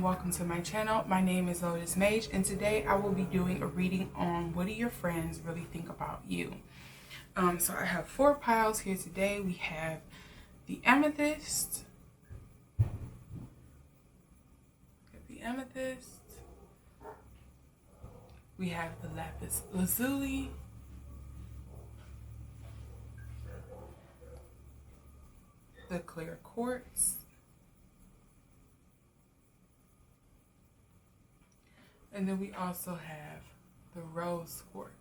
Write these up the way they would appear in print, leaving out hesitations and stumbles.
welcome to my channel. My name is Lotus Mage, and today I will be doing a reading on what do your friends really think about you. So I have 4 piles here today. We have the amethyst, we have the lapislazuli, the clear quartz, and then we also have the rose quartz.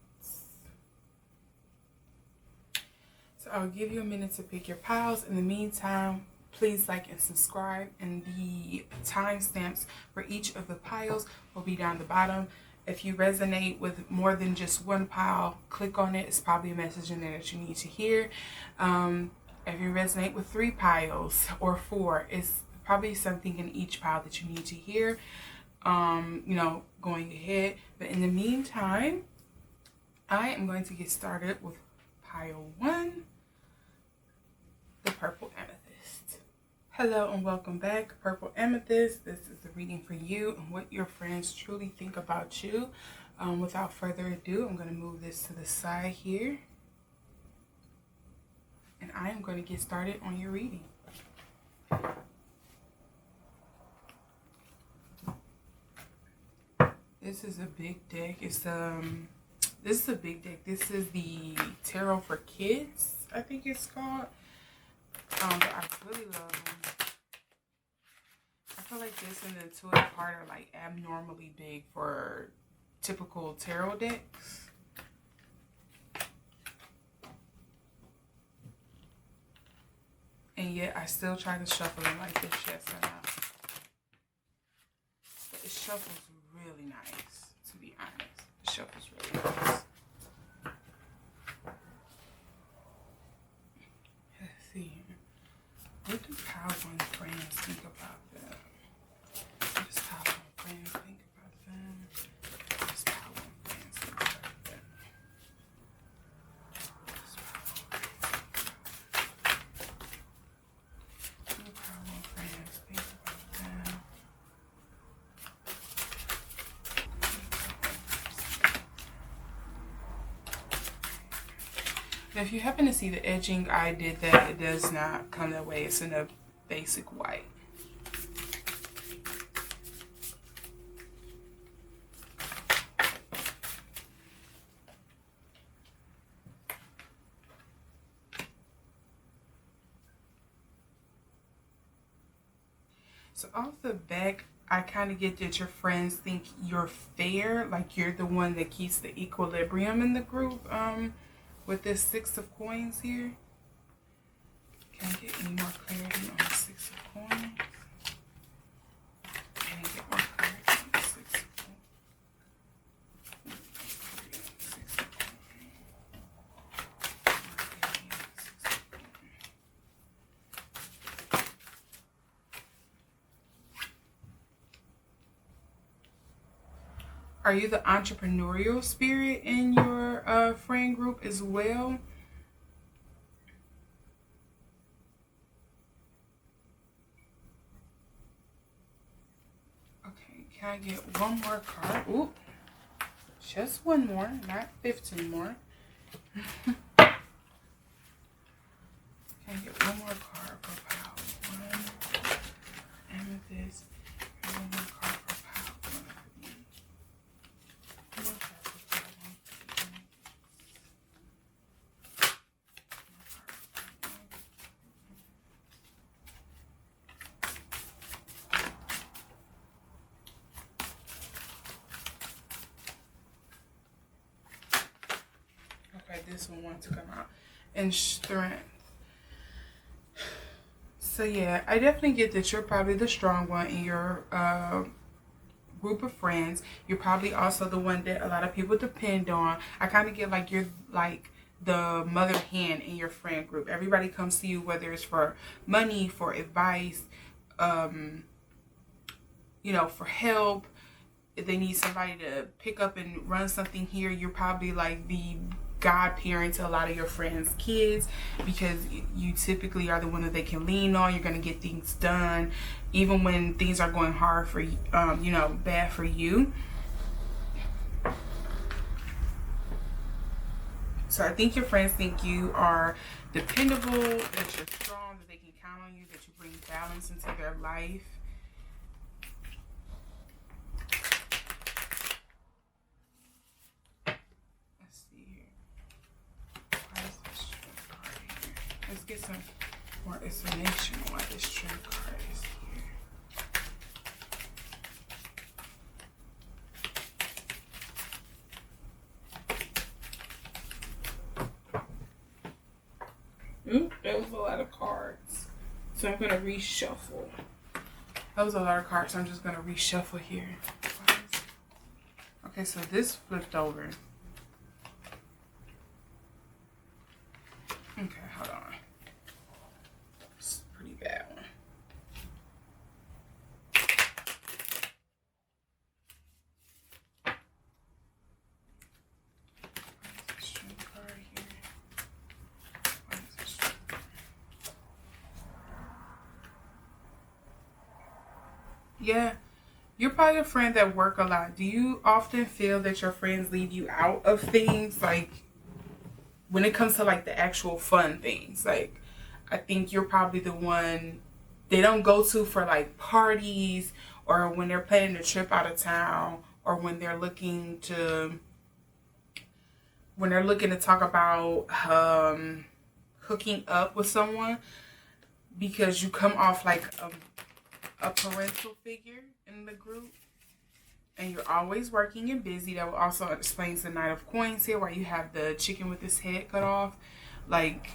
So I'll give you a minute to pick your piles. In the meantime, please like and subscribe, and the timestamps for each of the piles will be down the bottom. If you resonate with more than just one pile, click on it. It's probably a message in there that you need to hear. If you resonate with 3 piles or 4, it's probably something in each pile that you need to hear, going ahead. But in the meantime, I am going to get started with pile 1, the purple amethyst. Hello and welcome back, purple amethyst. This is the reading for you and what your friends truly think about you. Without further ado, I'm going to move this to the side here, and I am going to get started on your reading. This is a big deck. This is a big deck. This is the Tarot for Kids, I think it's called. But I really love them. I feel like this and the intuitive part are like abnormally big for typical tarot decks. And yet I still try to shuffle them like this, yes or no. But it shuffles really nice, to be honest. It shuffles really nice. Let's see. What do pile 1 friends think about them? What does pile 1 friends think about them? What does pile 1 friends think about them? What do pile 1 friends think about them? Now, if you happen to see the edging, I did that. It does not come that way. It's in a basic white. So off the back, I kind of get that your friends think you're fair, like you're the one that keeps the equilibrium in the group. With this 6 of coins here. Can I get any more clarity on the 6 of coins? Can I get more clarity on the 6 of coins? Are you the entrepreneurial spirit in your friend group as well? Okay, can I get one more card? Ooh, just one more, not 15 more. Can I get one more card for pile 1? Amethyst. And one more card for pile 1. Okay, this one wants to come out. And strength. So yeah, I definitely get that you're probably the strong one in your group of friends. You're probably also the one that a lot of people depend on. I kind of get like you're like the mother hen in your friend group. Everybody comes to you, whether it's for money, for advice, for help. If they need somebody to pick up and run something here, you're probably like the godparent to a lot of your friends' kids, because you typically are the one that they can lean on. You're going to get things done even when things are going hard for you, you know, bad for you. So I think your friends think you are dependable, that you're strong, that they can count on you, that you bring balance into their life. Let's see here. Why is this strength card here? Let's get some more explanation on why this strength card is here. That was a lot of cards. So I'm going to reshuffle. That was a lot of cards. So I'm just going to reshuffle here. Okay, so this flipped over. Okay, hold on. It's a pretty bad one. Yeah, you're probably a friend that work a lot. Do you often feel that your friends leave you out of things? Like, when it comes to like the actual fun things, like, I think you're probably the one they don't go to for like parties, or when they're planning a trip out of town, or when they're looking to talk about hooking up with someone, because you come off like a parental figure in the group, and you're always working and busy. That also explains the Knight of Coins here, where you have the chicken with his head cut off. Like,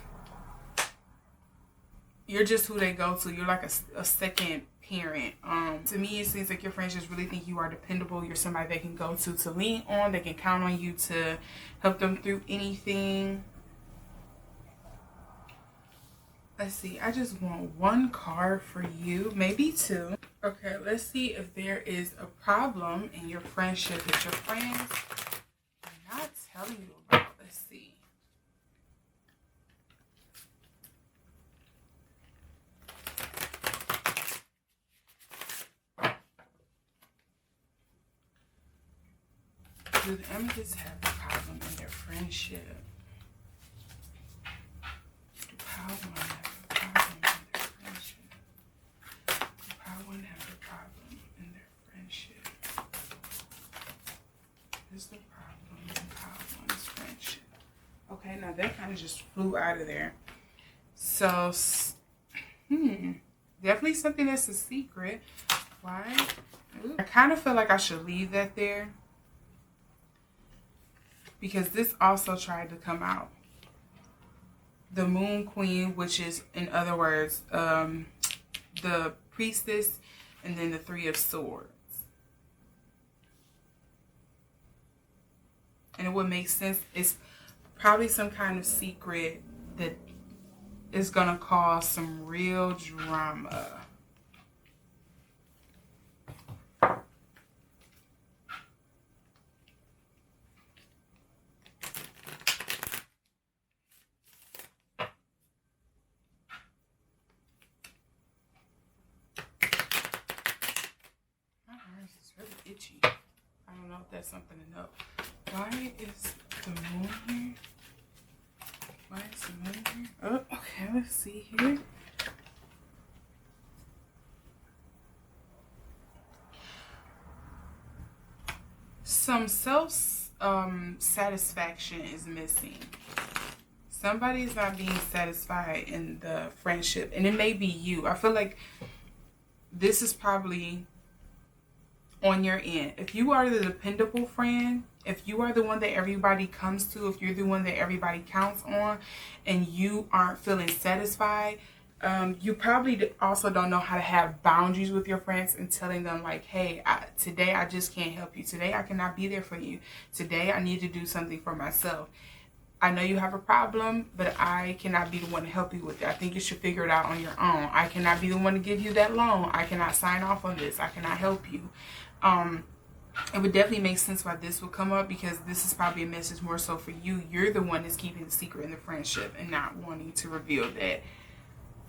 you're just who they go to. You're like a second parent. To me, it seems like your friends just really think you are dependable. You're somebody they can go to lean on. They can count on you to help them through anything. Let's see, I just want one card for you, maybe two. Okay, let's see if there is a problem in your friendship that your friends are not telling you about. Let's see. Do the amethysts have a problem in their friendship? Do Power One have a problem in their friendship? Do Power One have a problem in their friendship? What is the problem in Power One's friendship? Okay, now that kind of just flew out of there. So, definitely something that's a secret. Why? Ooh. I kind of feel like I should leave that there, because this also tried to come out. The Moon Queen, which is, in other words, the Priestess, and then the Three of Swords. And it would make sense. It's probably some kind of secret that is going to cause some real drama. Itchy. I don't know if that's something to know. Why is the moon here? Why is the moon here? Oh, okay, let's see here. Some satisfaction is missing. Somebody is not being satisfied in the friendship, and it may be you. I feel like this is probably on your end. If you are the dependable friend, if you are the one that everybody comes to, if you're the one that everybody counts on, and you aren't feeling satisfied, you probably also don't know how to have boundaries with your friends and telling them like, hey, today I just can't help you. Today I cannot be there for you. Today I need to do something for myself. I know you have a problem, but I cannot be the one to help you with it. I think you should figure it out on your own. I cannot be the one to give you that loan. I cannot sign off on this. I cannot help you. it would definitely make sense why this would come up, because this is probably a message more so for you. You're the one that's keeping the secret in the friendship and not wanting to reveal that,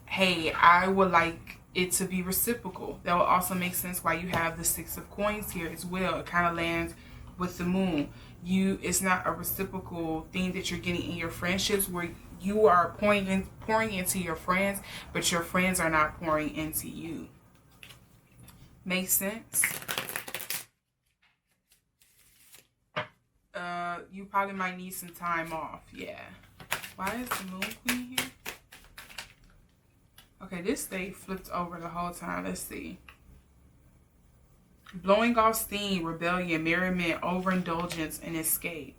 hey, I would like it to be reciprocal. That will also make sense why you have the Six of Coins here as well. It kind of lands with the moon. It's not a reciprocal thing that you're getting in your friendships, where you are pouring into your friends, but your friends are not pouring into you. Makes sense? You probably might need some time off. Yeah. Why is the Moon Queen here? Okay, this stayed flipped over the whole time. Let's see. Blowing off steam, rebellion, merriment, overindulgence, and escape.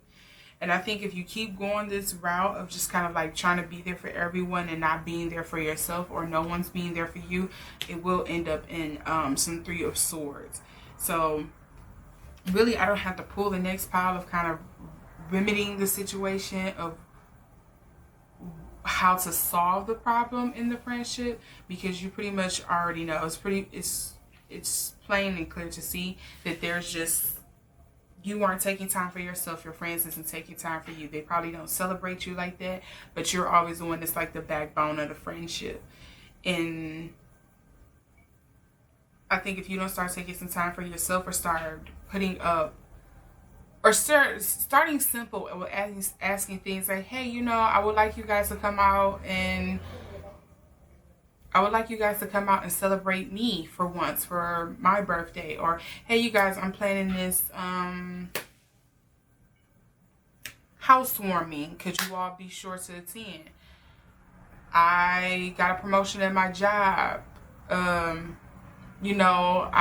And I think if you keep going this route of just kind of like trying to be there for everyone and not being there for yourself, or no one's being there for you, it will end up in some Three of Swords. So really, I don't have to pull the next pile of kind of remedying the situation of how to solve the problem in the friendship, because you pretty much already know. It's plain and clear to see that there's just, you aren't taking time for yourself. Your friends isn't taking time for you. They probably don't celebrate you like that, but you're always the one that's like the backbone of the friendship. And I think if you don't start taking some time for yourself, or start putting up, or starting simple with asking things like, hey, you know, I would like you guys to come out and celebrate me for once, for my birthday. Or, hey, you guys, I'm planning this housewarming. Could you all be sure to attend? I got a promotion at my job. You know,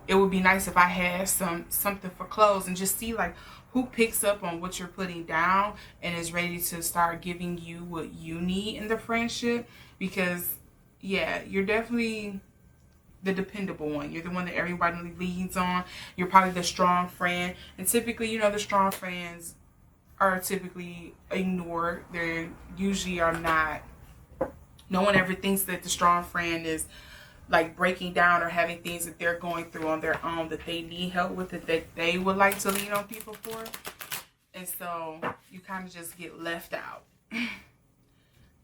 it would be nice if I had something for clothes, and just see like who picks up on what you're putting down and is ready to start giving you what you need in the friendship. Because yeah, you're definitely the dependable one. You're the one that everybody leans on. You're probably the strong friend, and typically, you know, the strong friends are typically ignored. They usually are not. No one ever thinks that the strong friend is like breaking down or having things that they're going through on their own that they need help with, that they would like to lean on people for. And so you kind of just get left out.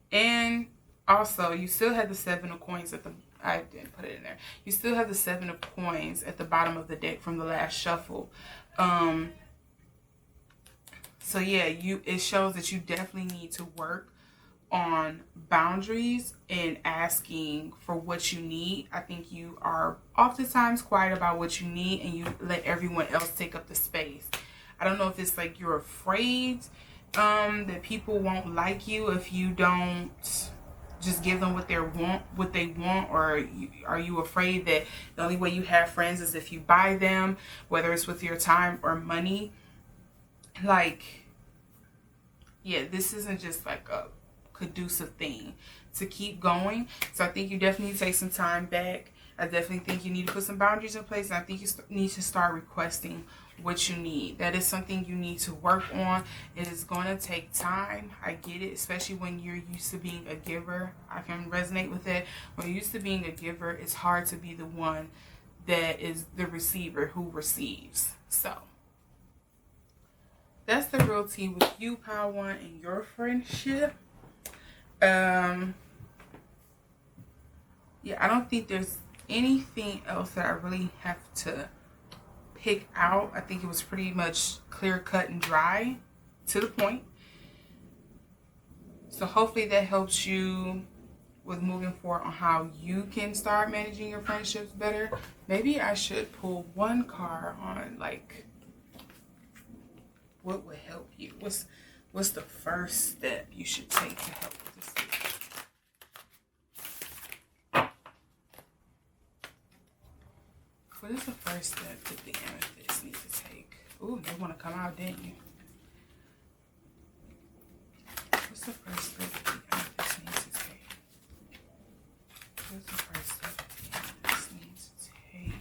And also, you still have the Seven of Coins at the, I didn't put it in there. You still have the Seven of Coins at the bottom of the deck from the last shuffle. So yeah, it shows that you definitely need to work on boundaries and asking for what you need. I think you are oftentimes quiet about what you need, and you let everyone else take up the space. I don't know if it's like you're afraid that people won't like you if you don't just give them what they want, or are you afraid that the only way you have friends is if you buy them, whether it's with your time or money? Like, yeah, this isn't just like a conducive thing to keep going. So I think you definitely take some time back. I definitely think you need to put some boundaries in place, and I think you need to start requesting what you need. That is something you need to work on. It is going to take time. I get it, especially when you're used to being a giver. I can resonate with it. When you're used to being a giver, it's hard to be the one that is the receiver who receives. So that's the real tea with you, Pile One, and your friendship. Yeah, I don't think there's anything else that I really have to pick out. I think it was pretty much clear cut and dry to the point. So hopefully that helps you with moving forward on how you can start managing your friendships better. Maybe I should pull one card on like what would help you. What's the first step you should take to help with this? What is the first step that the amethyst needs to take? Ooh, you want to come out, didn't you? What's the first step that the amethyst needs to take? What's the first step that the amethyst needs to take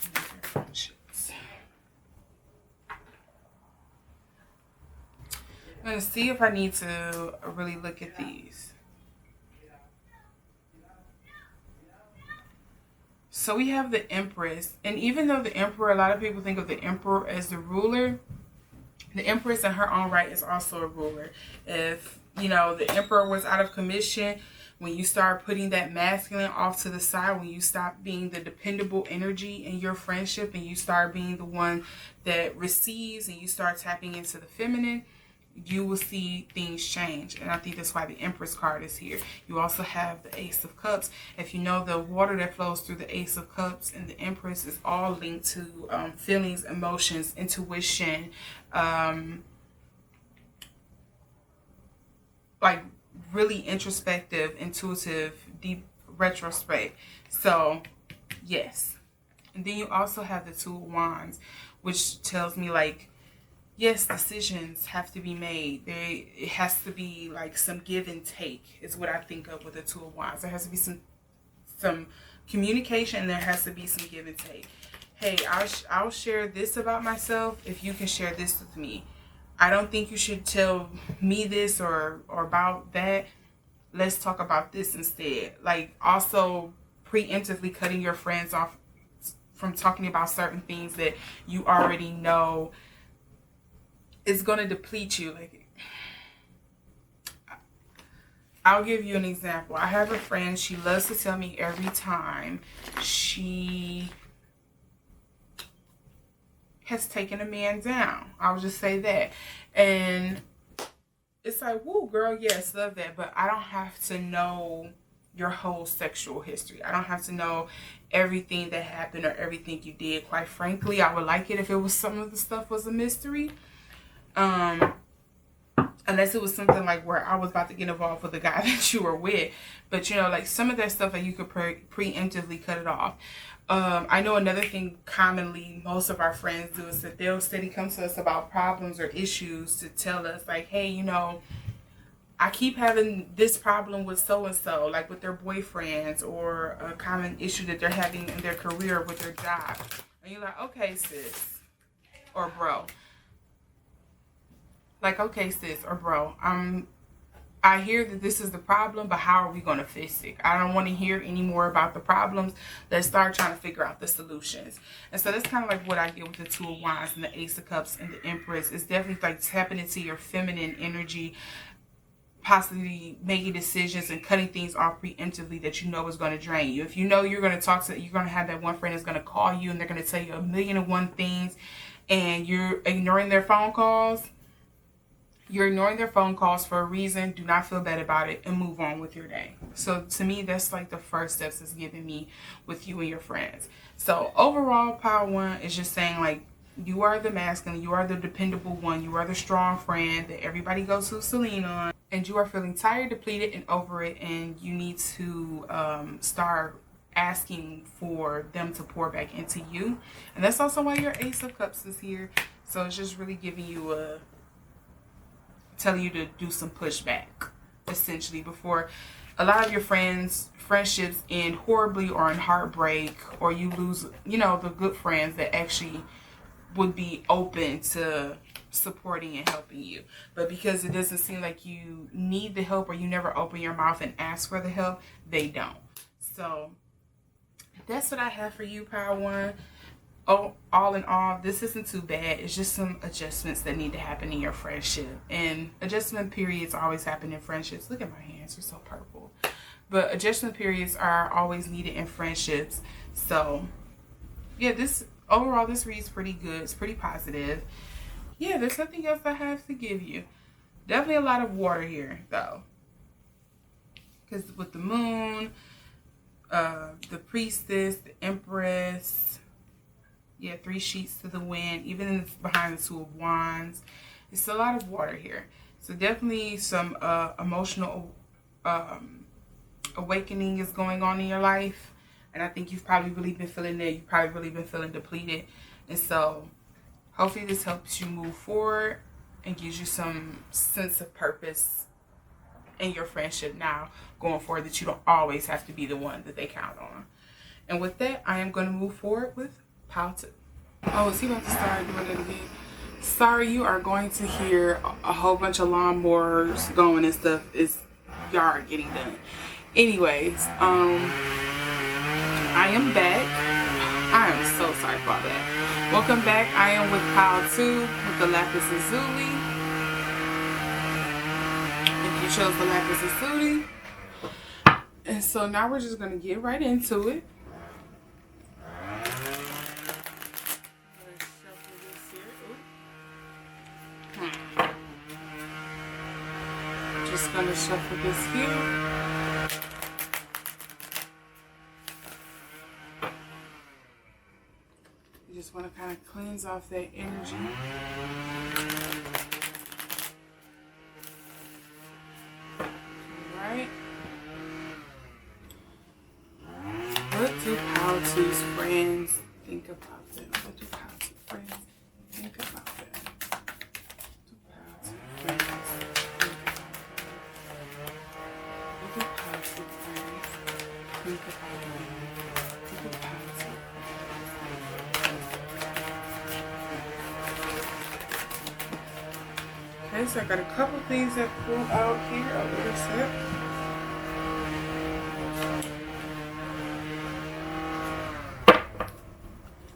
in their friendships? I'm going to see if I need to really look at these. So we have the Empress, and even though the Emperor, a lot of people think of the Emperor as the ruler, the Empress in her own right is also a ruler. If, you know, the Emperor was out of commission, when you start putting that masculine off to the side, when you stop being the dependable energy in your friendship and you start being the one that receives and you start tapping into the feminine, you will see things change. And I think that's why the Empress card is here. You also have the Ace of Cups. If you know, the water that flows through the Ace of Cups and the Empress is all linked to feelings, emotions, intuition, like really introspective, intuitive, deep retrospect. So yes. And then you also have the Two of Wands, which tells me, like, yes, decisions have to be made. It has to be like some give and take is what I think of with the Two of Wands. There has to be some communication, and there has to be some give and take. Hey, I'll share this about myself if you can share this with me. I don't think you should tell me this or about that. Let's talk about this instead. Like, also preemptively cutting your friends off from talking about certain things that you already know is going to deplete you. Like, I'll give you an example. I have a friend, she loves to tell me every time she has taken a man down. I'll just say that. And it's like, woo, girl, yes, love that. But I don't have to know your whole sexual history. I don't have to know everything that happened or everything you did. Quite frankly, I would like it if it was some of the stuff was a mystery. Unless it was something like where I was about to get involved with the guy that you were with. But, you know, like some of that stuff that you could preemptively cut it off. I know another thing commonly most of our friends do is that they'll steady come to us about problems or issues to tell us, like, hey, you know, I keep having this problem with so-and-so, like with their boyfriends, or a common issue that they're having in their career with their job. And you're like, okay, sis or bro. Like, okay, sis or bro, I hear that this is the problem, but how are we going to fix it? I don't want to hear any more about the problems. Let's start trying to figure out the solutions. And so that's kind of like what I get with the Two of Wands and the Ace of Cups and the Empress. It's definitely like tapping into your feminine energy, possibly making decisions and cutting things off preemptively that you know is going to drain you. If you know you're going to you're going to have that one friend that's going to call you and they're going to tell you 1,000,001 things, and you're ignoring their phone calls, you're ignoring their phone calls for a reason. Do not feel bad about it and move on with your day. So to me, that's like the first steps it's giving me with you and your friends. So overall, Power One is just saying, like, you are the masculine, you are the dependable one, you are the strong friend that everybody goes to Celine on, and you are feeling tired, depleted, and over it, and you need to start asking for them to pour back into you. And that's also why your Ace of Cups is here. So it's just really giving you telling you to do some pushback, essentially, before a lot of your friendships end horribly or in heartbreak, or you lose, you know, the good friends that actually would be open to supporting and helping you. But because it doesn't seem like you need the help, or you never open your mouth and ask for the help, they don't. So that's what I have for you, Power One. Oh, all in all, this isn't too bad. It's just some adjustments that need to happen in your friendship. And adjustment periods always happen in friendships. Look at my hands, they're so purple. But adjustment periods are always needed in friendships. So yeah, overall this reads pretty good. It's pretty positive. Yeah, there's nothing else I have to give you. Definitely a lot of water here though, because with the moon, the priestess, the empress, yeah, 3 sheets to the wind, even behind the Two of Wands. It's a lot of water here. So definitely some emotional awakening is going on in your life. And I think you've probably really been feeling that. You've probably really been feeling depleted. And so hopefully this helps you move forward and gives you some sense of purpose in your friendship now going forward, that you don't always have to be the one that they count on. And with that, I am going to move forward with Power Two. Oh, is he about to start doing it again? Sorry, you are going to hear a whole bunch of lawnmowers going and stuff. It's yard getting done. Anyways, I am back. Welcome back. I am with pile 2 with the lapislazuli. If you chose the lapislazuli. And so now we're just going to get right into it. Just going to shuffle this here. You just want to kind of cleanse off that energy. Alright. What do pile 2's friends think about them? What do pile 2 friends think about them? What do pile 2 friends think about them? What do pile 2 friends Okay, so I got a couple things that pull out here. Oh, wait a sec.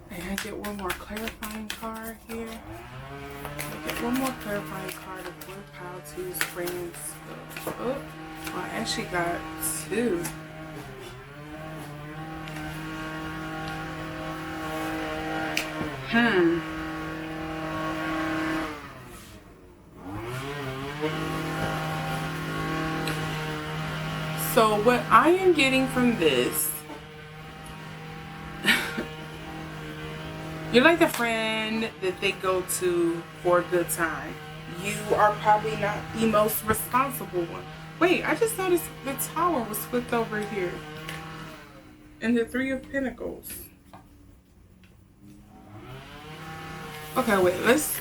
And I get one more clarifying card here. I get one more clarifying card of where pile 2's friends go. Oh, well, I actually got 2. So what I am getting from this, you're like the friend that they go to for a good time. You are probably not the most responsible one. Wait, I just noticed the tower was flipped over here. And the 3 of Pentacles. Okay, wait, let's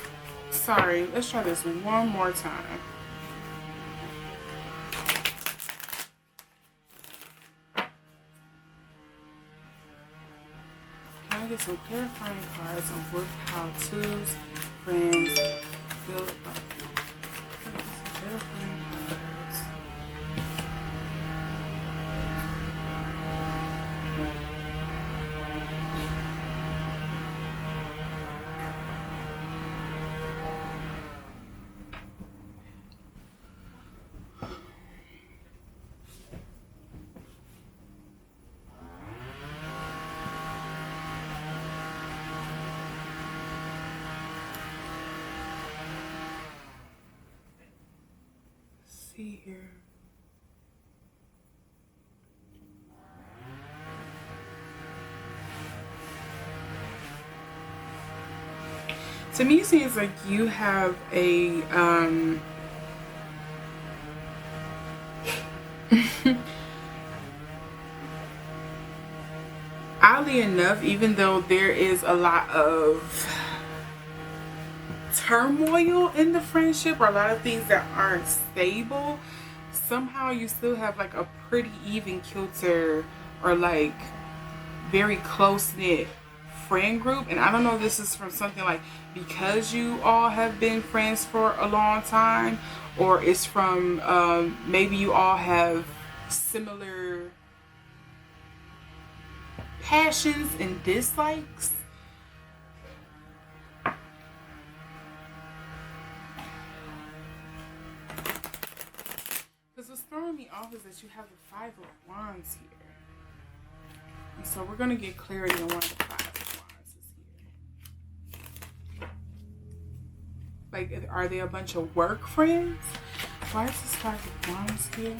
try this one more time. Can I get some clarifying cards on what pile 2's friends feel about you? Some clarifying cards. See here. To me, it seems like you have a oddly enough, even though there is a lot of turmoil in the friendship or a lot of things that aren't stable, somehow you still have like a pretty even kilter or like very close-knit friend group. And I don't know if this is from something like because you all have been friends for a long time, or it's from maybe you all have similar passions and dislikes. Because what's throwing me off is that you have the 5 of Wands here. And so we're going to get clarity on one of the 5 of Wands here. Like, are they a bunch of work friends? Why is this 5 of Wands here?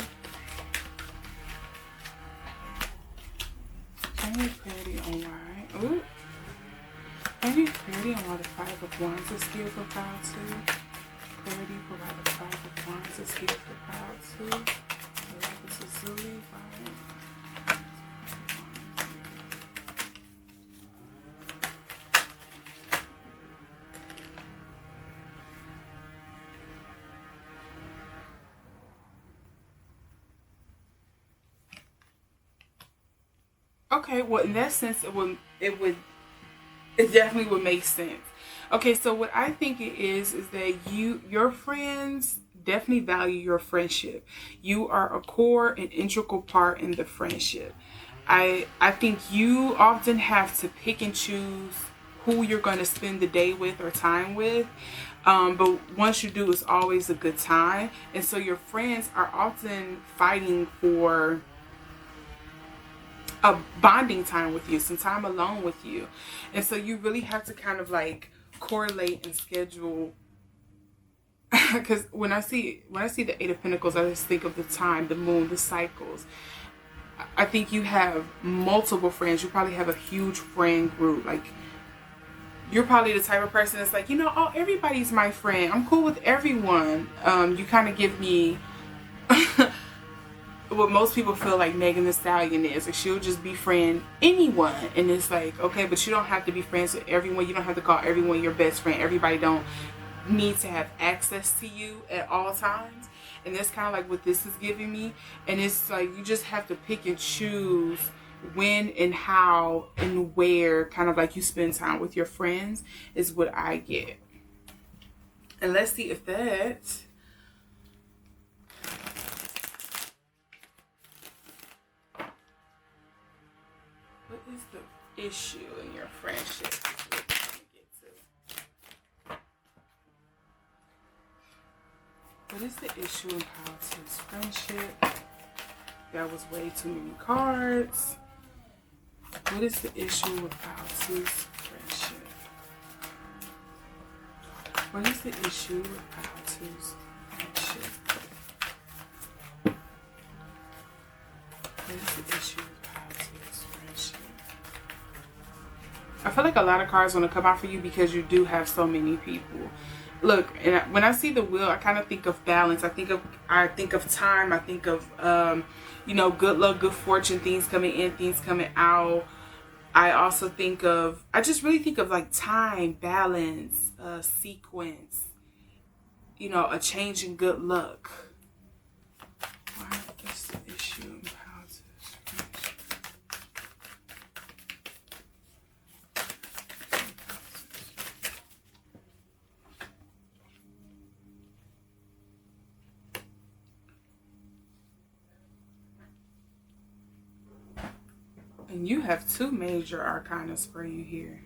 Can I get clarity on why? Ooh. Can I get clarity on why the 5 of Wands is here for pile 2? Clarity for why the 5 of Wands is here for pile 2. Lapislazuli, 5. Okay, well, in that sense, it definitely would make sense. Okay, so what I think it is that your friends definitely value your friendship. You are a core and integral part in the friendship. I think you often have to pick and choose who you're going to spend the day with or time with. But once you do, it's always a good time. And so your friends are often fighting for a bonding time with you, some time alone with you. And so you really have to kind of like correlate and schedule. Because when I see the Eight of Pentacles, I just think of the time, the moon, the cycles. I think you have multiple friends. You probably have a huge friend group. Like, you're probably the type of person that's like, you know, oh, everybody's my friend. I'm cool with everyone. You kind of give me what most people feel like Megan Thee Stallion is. Like, she'll just befriend anyone. And it's like, okay, but you don't have to be friends with everyone. You don't have to call everyone your best friend. Everybody don't need to have access to you at all times. And that's kind of like what this is giving me. And it's like you just have to pick and choose when and how and where kind of like you spend time with your friends is what I get. And let's see if that what is the issue in your friendship? What is the issue in politics? Friendship. That was way too many cards. What is the issue with politics? Friendship. What is the issue with politics? Friendship. What is the issue with politics? Friendship. I feel like a lot of cards want to come out for you because you do have so many people. Look, and when I see the wheel, I kind of think of balance. I think of time. I think of you know, good luck, good fortune, things coming in, things coming out. I also think of, I just really think of like time, balance, sequence, you know, a change in good luck. Why is the issue in houses? And you have two major arcanas for you here.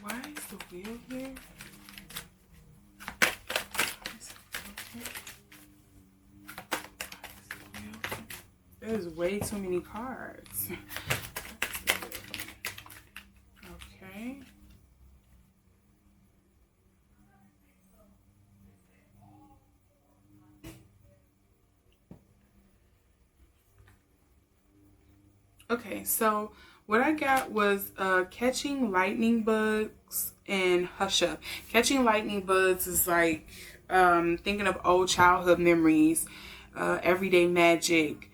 Why is the wheel here? There's way too many cards. Okay. Okay, so what I got was catching lightning bugs and hush up. Catching lightning bugs is like thinking of old childhood memories, everyday magic.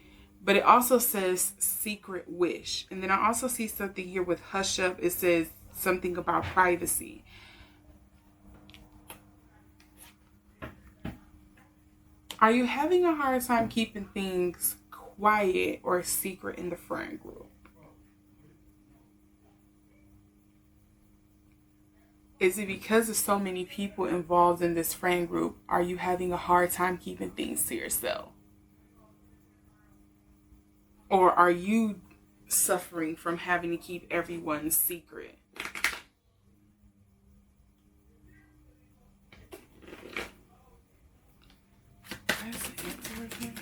But it also says secret wish. And then I also see something here with hush up. It says something about privacy. Are you having a hard time keeping things quiet or secret in the friend group? Is it because of so many people involved in this friend group? Are you having a hard time keeping things to yourself? Or are you suffering from having to keep everyone secret? Where's the answer again?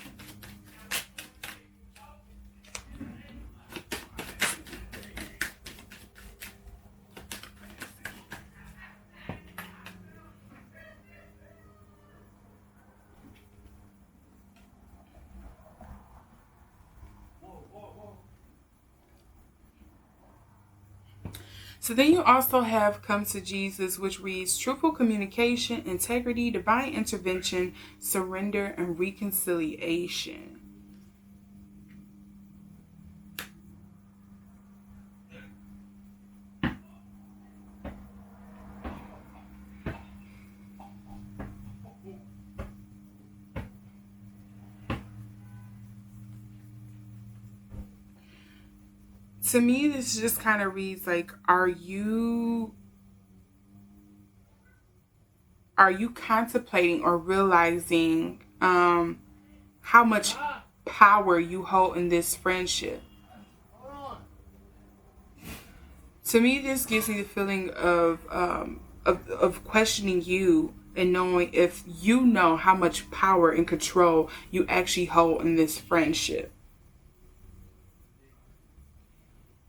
So then you also have Come to Jesus, which reads truthful communication, integrity, divine intervention, surrender, and reconciliation. To me, this just kind of reads like, are you Are you contemplating or realizing how much power you hold in this friendship? To me, this gives me the feeling of questioning you and knowing if you know how much power and control you actually hold in this friendship.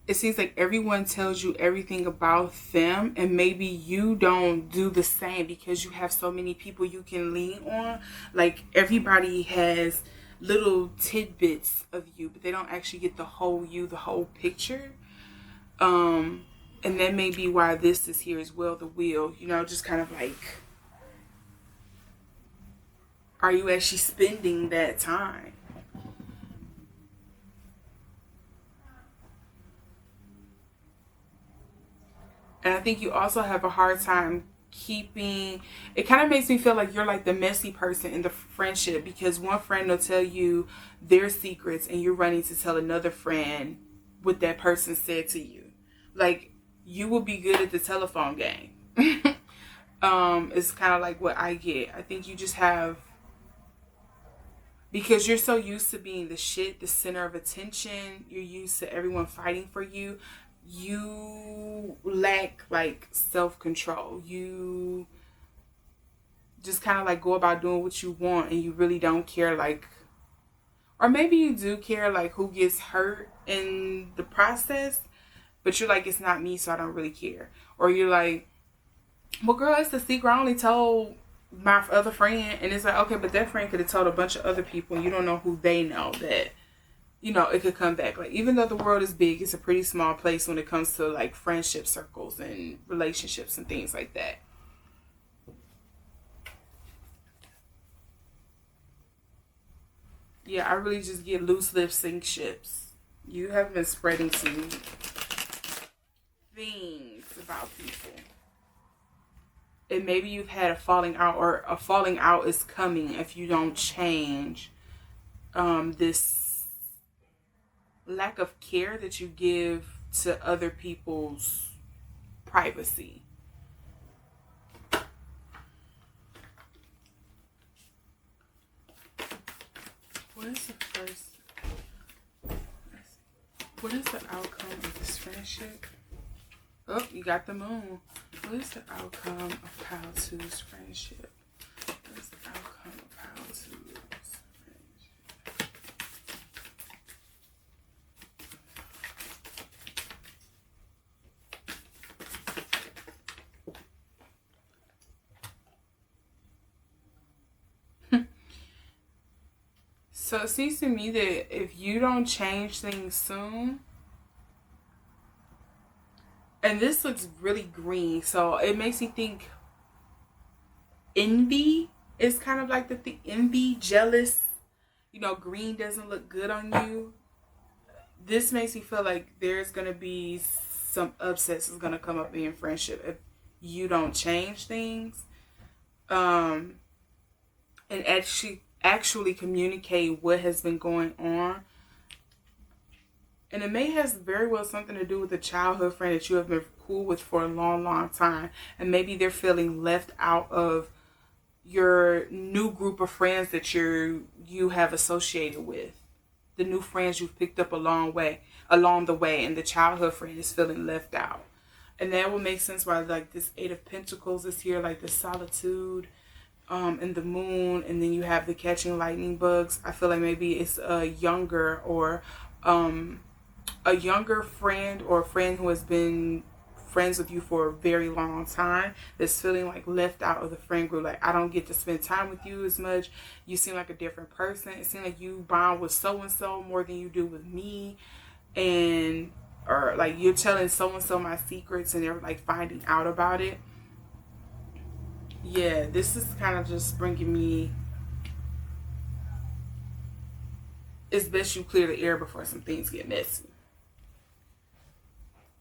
It seems like everyone tells you everything about them, and maybe you don't do the same because you have so many people you can lean on. Like, everybody has little tidbits of you, but they don't actually get the whole you, the whole picture. And that may be why this is here as well, the wheel, you know, just kind of like, are you actually spending that time? And I think you also have a hard time keeping, it kind of makes me feel like you're like the messy person in the friendship, because one friend will tell you their secrets and you're running to tell another friend what that person said to you. Like, you will be good at the telephone game. It's kind of like what I get. I think you just have, because you're so used to being the shit, the center of attention, you're used to everyone fighting for you. You lack like self-control. You just kind of like go about doing what you want, and you really don't care, like, or maybe you do care like who gets hurt in the process, but you're like, it's not me, so I don't really care. Or you're like, well, girl, it's the secret. I only told my other friend. And it's like, okay, but that friend could have told a bunch of other people, and you don't know who they know that, you know, it could come back. Like, even though the world is big, it's a pretty small place when it comes to like friendship circles and relationships and things like that. Yeah, I really just get loose lips sink ships. You have been spreading some things about people. And maybe you've had a falling out, or a falling out is coming if you don't change this lack of care that you give to other people's privacy. What is the first? What is the outcome of this friendship? Oh, you got the moon. What is the outcome of Pile 2's friendship? What is the outcome of Pile 2's friendship? So it seems to me that if you don't change things soon, and this looks really green, so it makes me think envy is kind of like the envy, jealous. You know, green doesn't look good on you. This makes me feel like there's going to be some upsets is going to come up in your friendship if you don't change things. And actually communicate what has been going on. And it may have very well something to do with a childhood friend that you have been cool with for a long, long time. And maybe they're feeling left out of your new group of friends that you have associated with. The new friends you've picked up along the way, and the childhood friend is feeling left out. And that will make sense why like this Eight of Pentacles is here, like the solitude, and the moon, and then you have the catching lightning bugs. I feel like maybe it's a younger friend, or a friend who has been friends with you for a very long time that's feeling like left out of the friend group. Like, I don't get to spend time with you as much. You seem like a different person. It seems like you bond with so and so more than you do with me, and or like you're telling so and so my secrets and they're like finding out about it. Yeah, this is kind of just bringing me, it's best you clear the air before some things get messy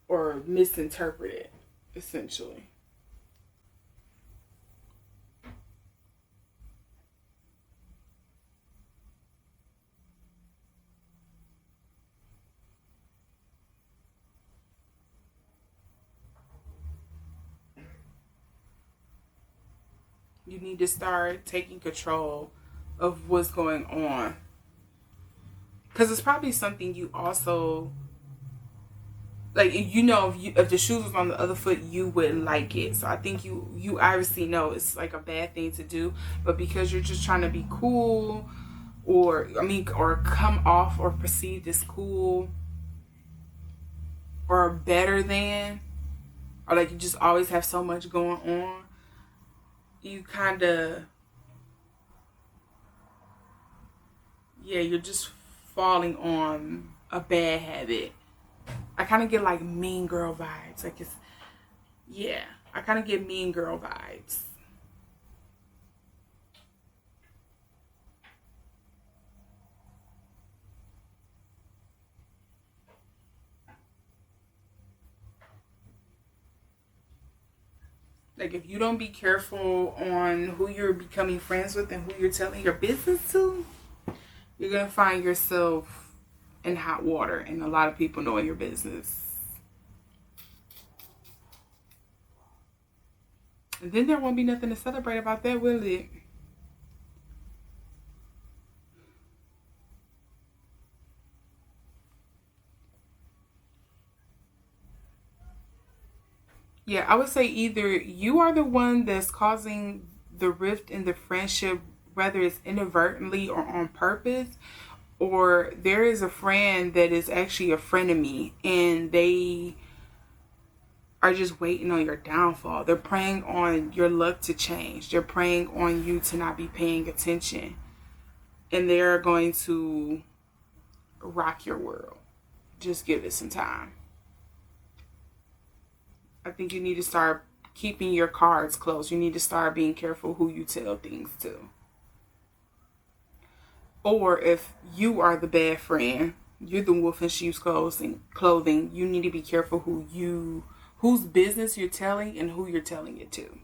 or misinterpreted, essentially. You need to start taking control of what's going on. Because it's probably something you also, like, you know, if the shoes was on the other foot, you wouldn't like it. So I think you obviously know it's like a bad thing to do. But because you're just trying to be cool, or come off or perceived as cool or better than, or like you just always have so much going on, you kind of, yeah, you're just falling on a bad habit. I kind of get like mean girl vibes. Like, it's, yeah, I kind of get mean girl vibes. Like, if you don't be careful on who you're becoming friends with and who you're telling your business to, you're going to find yourself in hot water and a lot of people knowing your business. And then there won't be nothing to celebrate about that, will it? Yeah, I would say either you are the one that's causing the rift in the friendship, whether it's inadvertently or on purpose, or there is a friend that is actually a frenemy and they are just waiting on your downfall. They're preying on your luck to change. They're preying on you to not be paying attention. And they're going to rock your world. Just give it some time. I think you need to start keeping your cards close. You need to start being careful who you tell things to. Or if you are the bad friend, you're the wolf in sheep's clothing, you need to be careful whose business you're telling and who you're telling it to.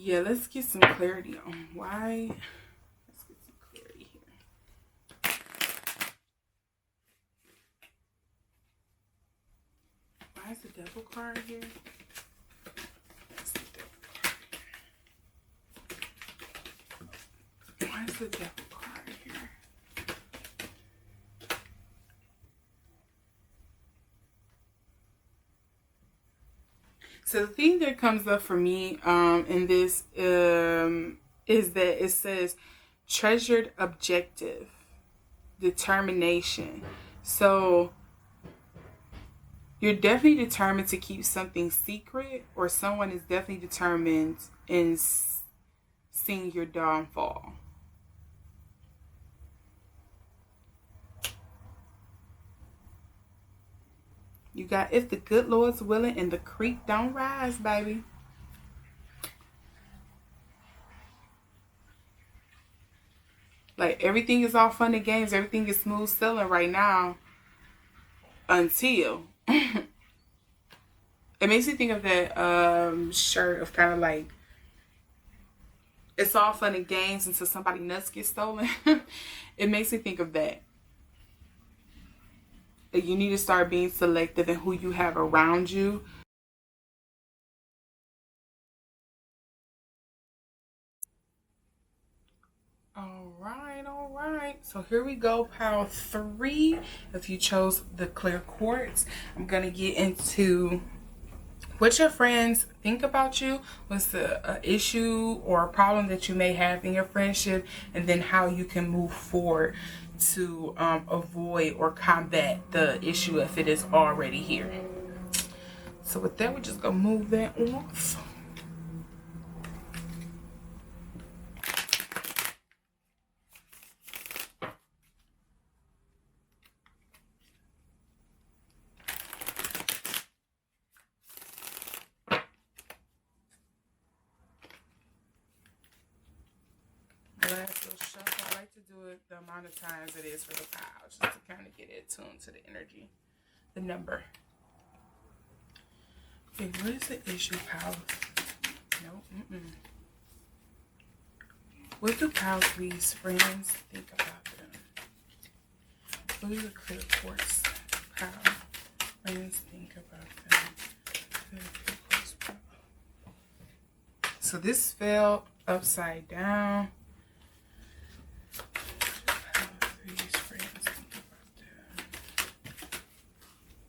Yeah, let's get some clarity on why. Let's get some clarity here. Why is the devil card here? That's the devil card. Why is the devil card here? So the thing that comes up for me in this is that it says treasured objective, determination. So you're definitely determined to keep something secret, or someone is definitely determined in seeing your downfall. You got, if the good Lord's willing and the creek don't rise, baby. Like, everything is all fun and games. Everything is smooth sailing right now until it makes me think of that shirt of kind of like, it's all fun and games until somebody nuts get stolen. It makes me think of that. You need to start being selective in who you have around you. All right. So here we go, pile 3. If you chose the clear quartz, I'm going to get into what your friends think about you, what's the issue or a problem that you may have in your friendship, and then how you can move forward to avoid or combat the issue if it is already here. So with that, we're just gonna move that off. Last little shuffle. I like to do it the amount of times it is for the pile, just to kind of get it tuned to the energy, the number. Okay, what is the issue, pile? No, What do pile 3's friends think about them? What do the clear quartz pile friends think about them? Clear quartz pile. So this fell upside down.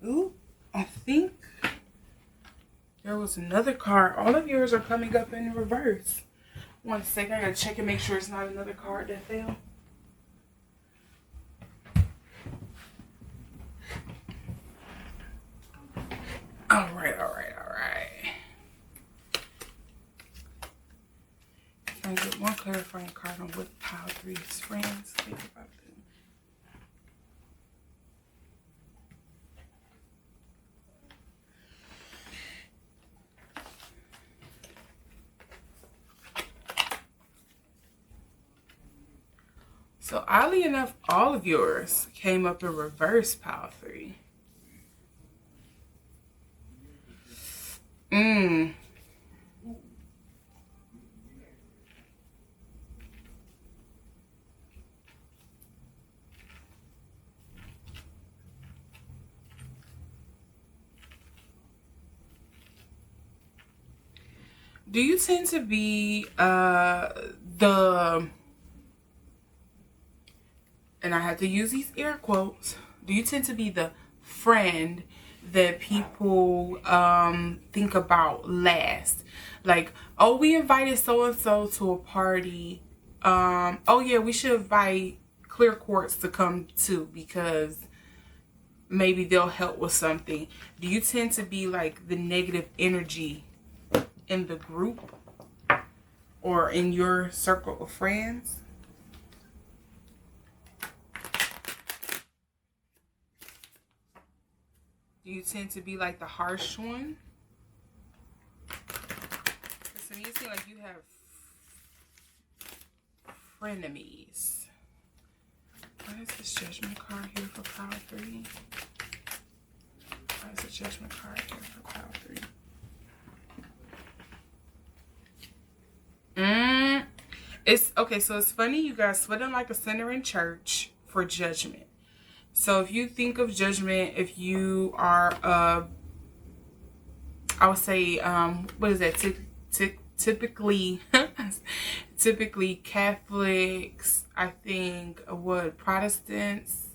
Ooh, I think there was another card. All of yours are coming up in reverse. One second, I gotta check and make sure it's not another card that fell. All right. Can I get one clarifying card on what pile 3's friends think about them? So oddly enough, all of yours came up in reverse, pile 3. Do you tend to be and I have to use these air quotes, do you tend to be the friend that people think about last? Like, oh, we invited so-and-so to a party. Oh yeah, we should invite clear quartz to come too because maybe they'll help with something. Do you tend to be like the negative energy in the group or in your circle of friends? Do you tend to be like the harsh one? So you seem like you have frenemies. What is this judgment card here for pile 3? What is the judgment card here for pile 3? It's okay, so it's funny you guys sweating like a sinner in church for judgment. So if you think of judgment, if you are I would say what is that, typically typically Catholics, I think, what, Protestants.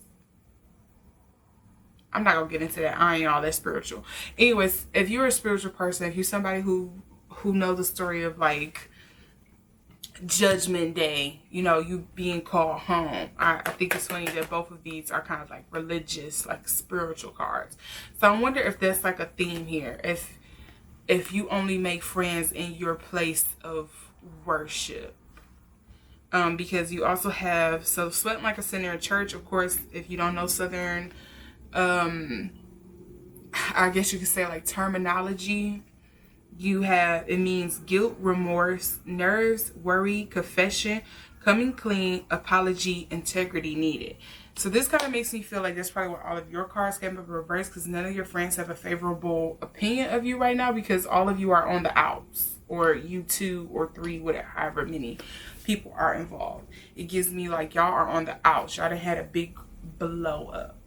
I'm not gonna get into that. I ain't all that spiritual. Anyways, if you're a spiritual person, if you're somebody who knows the story of like Judgment Day, you know, you being called home, I think it's funny that both of these are kind of like religious, like spiritual cards. So I wonder if that's like a theme here, if you only make friends in your place of worship, because you also have, so sweating like a sinner in church. Of course, if you don't know Southern, I guess you could say like terminology, you have, it means guilt, remorse, nerves, worry, confession, coming clean, apology, integrity needed. So this kind of makes me feel like that's probably where all of your cards came up in reverse, because none of your friends have a favorable opinion of you right now, because all of you are on the outs, or you 2 or 3, whatever, however many people are involved. It gives me like y'all are on the outs. Y'all done had a big blow up.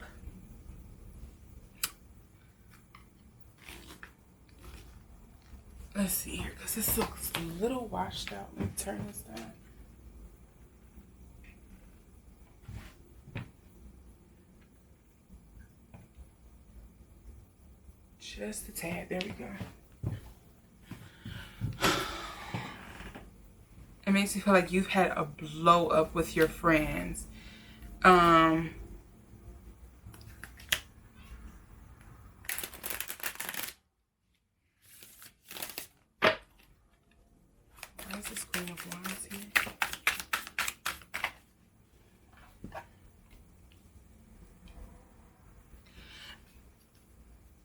Let's see here, because this looks a little washed out. Let me turn this down. Just a tad. There we go. It makes me feel like you've had a blow up with your friends. Why is this Queen of Wands here?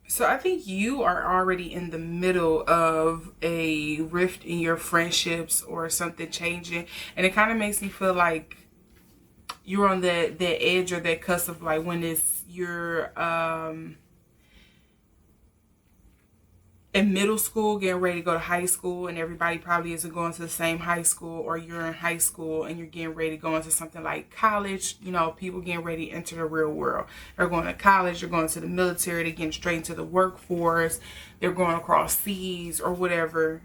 So I think you are already in the middle of a rift in your friendships or something changing. And it kind of makes me feel like you're on that edge or that cusp of like when it's your in middle school getting ready to go to high school, and everybody probably isn't going to the same high school, or you're in high school and you're getting ready to go into something like college. You know, people getting ready to enter the real world. They're going to college, they're going to the military, they're getting straight into the workforce, they're going across seas or whatever.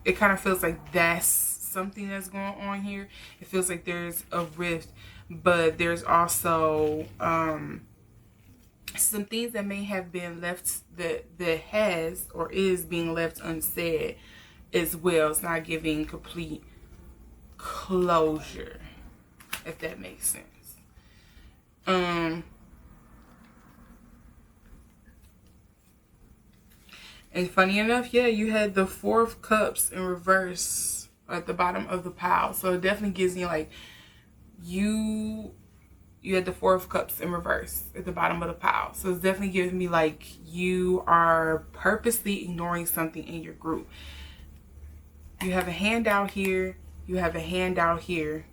It kind of feels like that's something that's going on here. It feels like there's a rift, but there's also some things that may have been left, that has or is being left unsaid as well. It's not giving complete closure, if that makes sense. And funny enough, yeah, you had the Four of Cups in reverse at the bottom of the pile. So it definitely gives me like you had the Four of Cups in reverse at the bottom of the pile. So it's definitely giving me like you are purposely ignoring something in your group. You have a hand out here. You have a hand out here.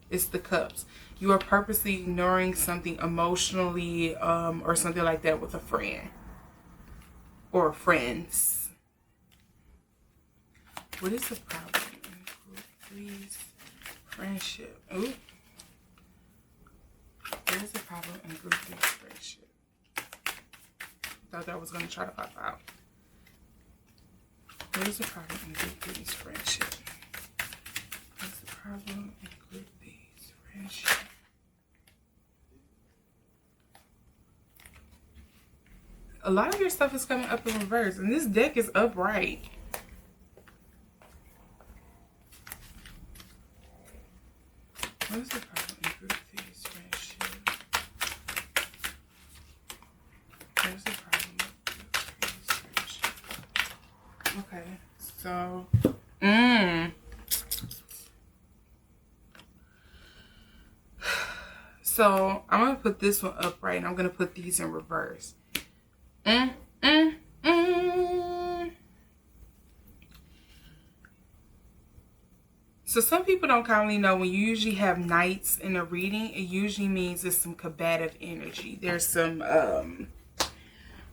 It's the Cups. You are purposely ignoring something emotionally or something like that with a friend or friends. What is the problem? Please. Friendship. Ooh. There's a problem in group 3's friendship. Thought that was going to try to pop out. There's a problem in group 3's friendship. There's a problem in group 3's friendship. A lot of your stuff is coming up in reverse, and this deck is upright. What is the problem in group 3's friendship? There's a problem with group 3's friendship. Okay, so so I'm gonna put this one upright, and I'm gonna put these in reverse. So some people don't commonly know when you usually have knights in a reading, it usually means there's some combative energy. There's some,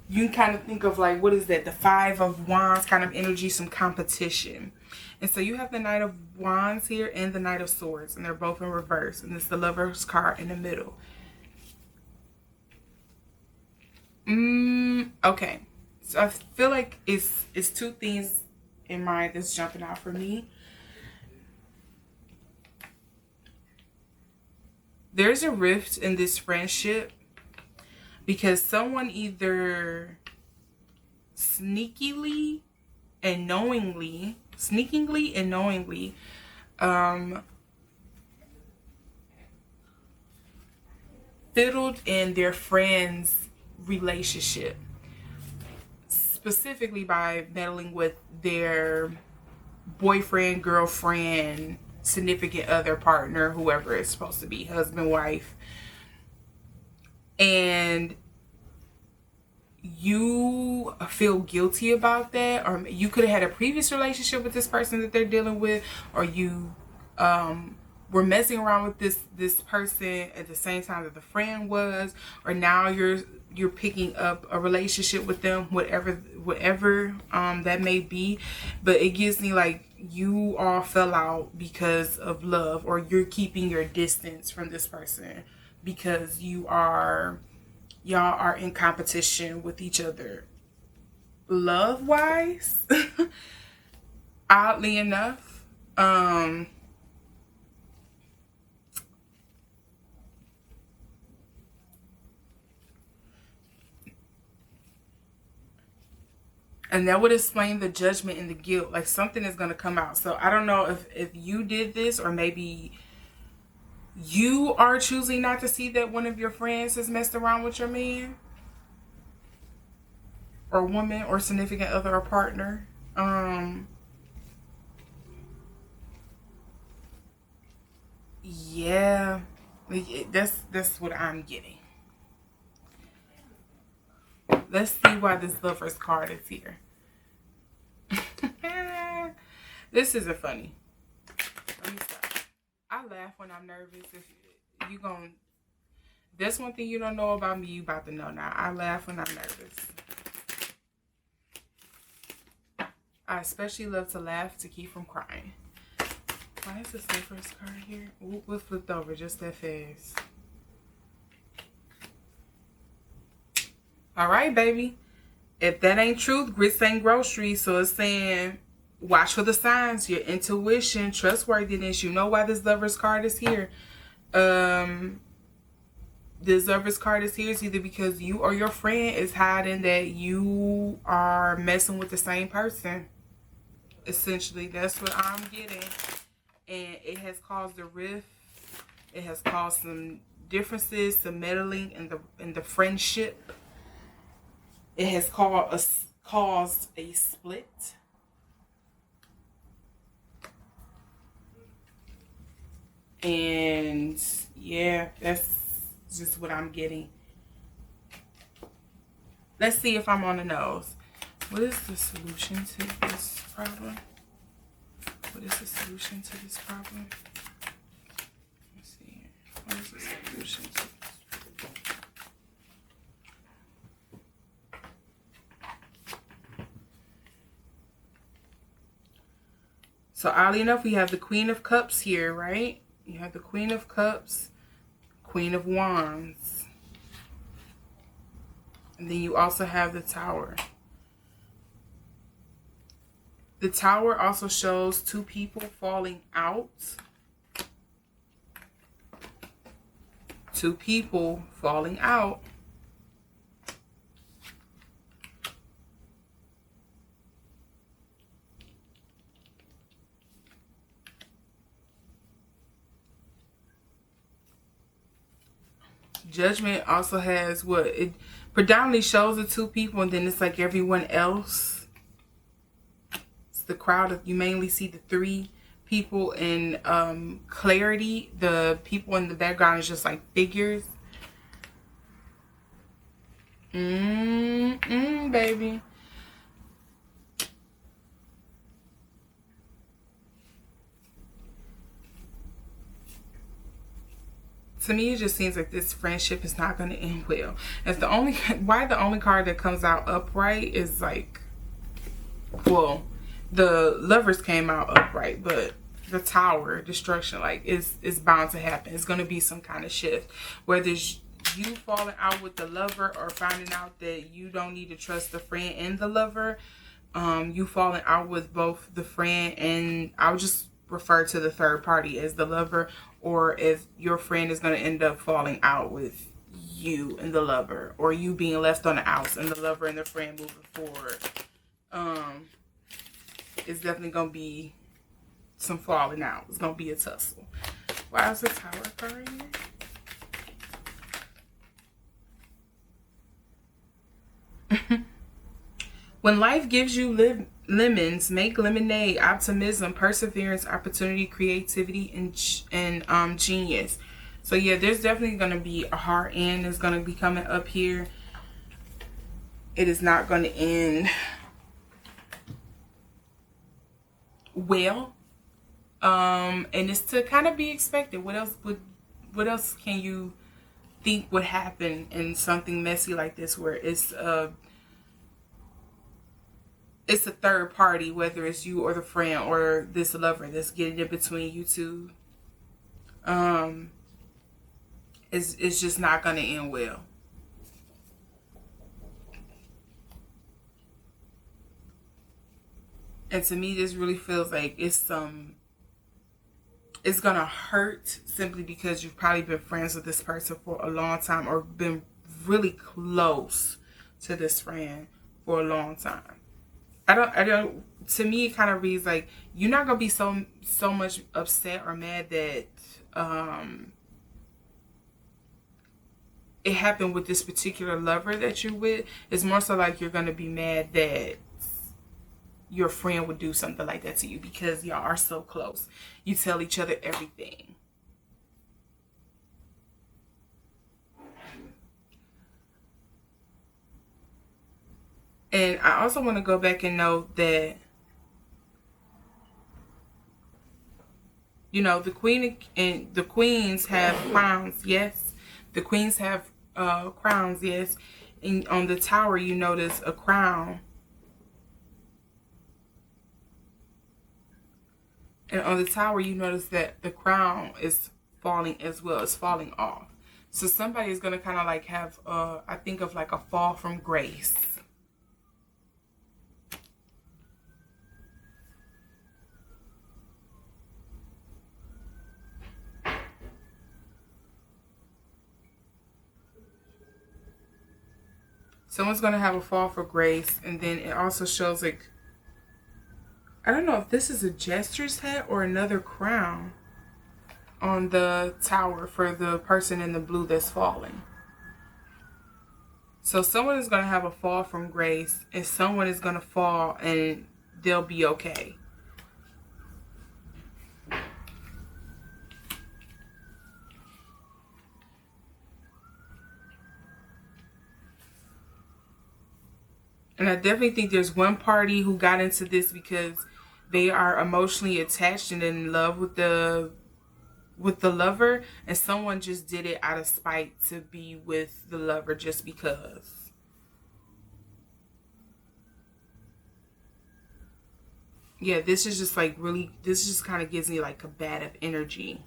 you can kind of think of like, what is that? The Five of Wands kind of energy, some competition. And so you have the Knight of Wands here and the Knight of Swords, and they're both in reverse. And it's the Lover's card in the middle. Okay. So I feel like it's two things in mind that's jumping out for me. There's a rift in this friendship because someone either sneakily and knowingly fiddled in their friend's relationship, specifically by meddling with their boyfriend, girlfriend, significant other, partner, whoever it's supposed to be, husband, wife. And you feel guilty about that, or you could have had a previous relationship with this person that they're dealing with, or you were messing around with this person at the same time that the friend was, or now you're picking up a relationship with them, whatever that may be. But it gives me like you all fell out because of love, or you're keeping your distance from this person because y'all are in competition with each other love wise. Oddly enough, and that would explain the judgment and the guilt. Like something is going to come out. So I don't know if you did this, or maybe you are choosing not to see that one of your friends has messed around with your man or woman or significant other or partner. Yeah, that's what I'm getting. Let's see why this Lover's card is here. This isn't funny. Let me stop. I laugh when I'm nervous. If you gon' that's one thing you don't know about me, you about to know now. I laugh when I'm nervous. I especially love to laugh to keep from crying. Why is this the first card here? Ooh, we flipped over just that fast. All right, baby. If that ain't truth, grits ain't groceries. So it's saying, watch for the signs, your intuition, trustworthiness. You know why this Lover's card is here. This Lover's card is here is either because you or your friend is hiding that you are messing with the same person. Essentially, that's what I'm getting. And it has caused a rift. It has caused some differences, some meddling in the friendship. It has caused a split. And yeah, that's just what I'm getting. Let's see if I'm on the nose. What is the solution to this problem? What is the solution to this problem? Let's see. What is the solution to this? So oddly enough, we have the Queen of Cups here, right? You have the Queen of Cups, Queen of Wands. And then you also have the Tower. The Tower also shows two people falling out. Two people falling out. Judgment also has what? It predominantly shows the two people, and then it's like everyone else. It's the crowd. You mainly see the three people in clarity. The people in the background is just like figures. Baby. To me, it just seems like this friendship is not going to end well. It's the only card that comes out upright is like, well, the Lovers came out upright, but the Tower, destruction, like is bound to happen. It's going to be some kind of shift, whether it's you falling out with the lover or finding out that you don't need to trust the friend and the lover. You falling out with both the friend and I'll just refer to the third party as the lover, or if your friend is going to end up falling out with you and the lover, or you being left on the outs and the lover and the friend moving forward. It's definitely going to be some falling out. It's going to be a tussle. Why is the Tower card here? When life gives you lemons, make lemonade. Optimism, perseverance, opportunity, creativity, and genius. So yeah, there's definitely going to be a hard end that's going to be coming up here. It is not going to end well. And it's to kind of be expected. What else can you think would happen in something messy like this, where it's a third party, whether it's you or the friend or this lover that's getting in between you two. It's just not going to end well. And to me, this really feels like it's going to hurt simply because you've probably been friends with this person for a long time, or been really close to this friend for a long time. I don't, to me, it kind of reads like you're not going to be so much upset or mad that it happened with this particular lover that you're with. It's more so like you're going to be mad that your friend would do something like that to you, because y'all are so close. You tell each other everything. And I also want to go back and note that, you know, the queen and the queens have crowns. Yes, the queens have crowns. Yes, and on the Tower, you notice a crown. And on the tower, you notice that the crown is falling as well. It's falling off. So somebody is going to kind of like have, I think of like a fall from grace. Someone's going to have a fall for grace. And then it also shows like, I don't know if this is a jester's hat or another crown on the tower for the person in the blue that's falling. So someone is going to have a fall from grace, and someone is going to fall and they'll be okay. And I definitely think there's one party who got into this because they are emotionally attached and in love with the lover, and someone just did it out of spite to be with the lover just because. Yeah, this is just like really, this just kind of gives me like combative energy.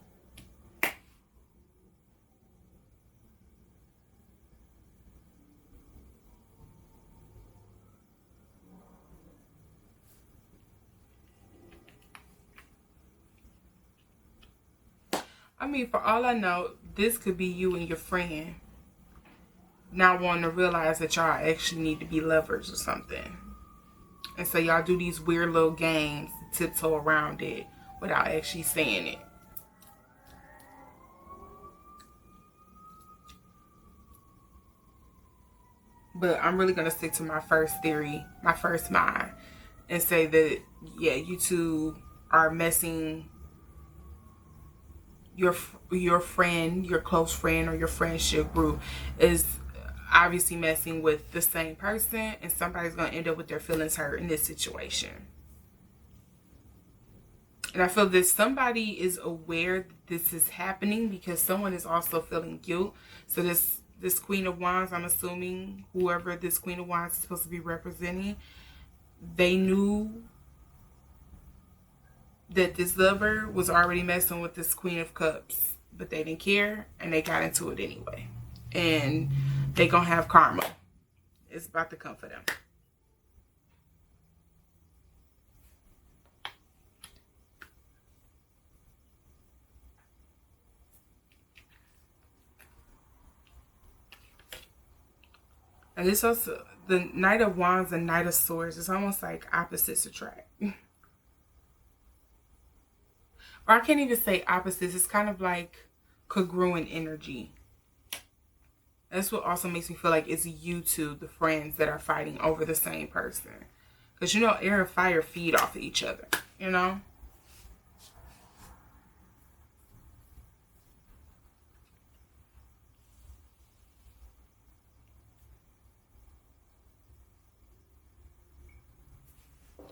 I mean, for all I know, this could be you and your friend not wanting to realize that y'all actually need to be lovers or something. And so y'all do these weird little games to tiptoe around it without actually saying it. But I'm really going to stick to my first theory, my first mind, and say that, yeah, you two are messing your friend, your close friend, or your friendship group is obviously messing with the same person, and somebody's going to end up with their feelings hurt in this situation. And I feel that somebody is aware that this is happening because someone is also feeling guilt. So this Queen of Wands, I'm assuming whoever this Queen of Wands is supposed to be representing, they knew that this lover was already messing with this Queen of Cups, but they didn't care and they got into it anyway. And they gonna have karma. It's about to come for them. And it's also the Knight of Wands and Knight of Swords. It's almost like opposites attract. Or I can't even say opposites. It's kind of like congruent energy. That's what also makes me feel like it's you two, the friends, that are fighting over the same person. Because, you know, air and fire feed off of each other, you know?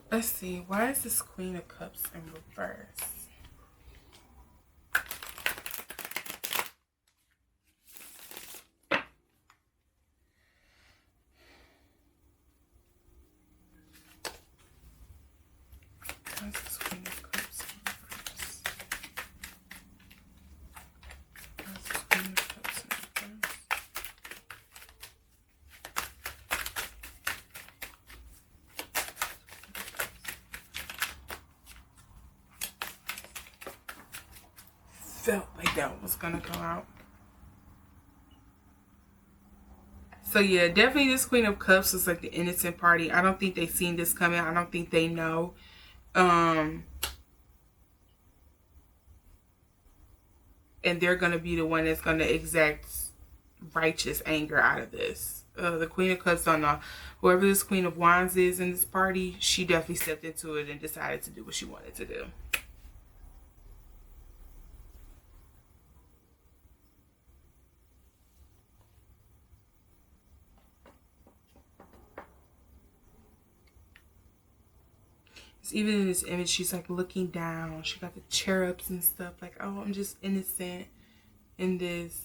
Let's see. Why is this Queen of Cups in reverse? Felt like that was gonna come out. So yeah, definitely this Queen of Cups is like the innocent party. I don't think they've seen this coming. I don't think they know. And they're gonna be the one that's gonna exact righteous anger out of this. The Queen of Cups don't know. Whoever this Queen of Wands is in this party, she definitely stepped into it and decided to do what she wanted to do. Even in this image, she's like looking down. She got the cherubs and stuff. Like, oh, I'm just innocent in this.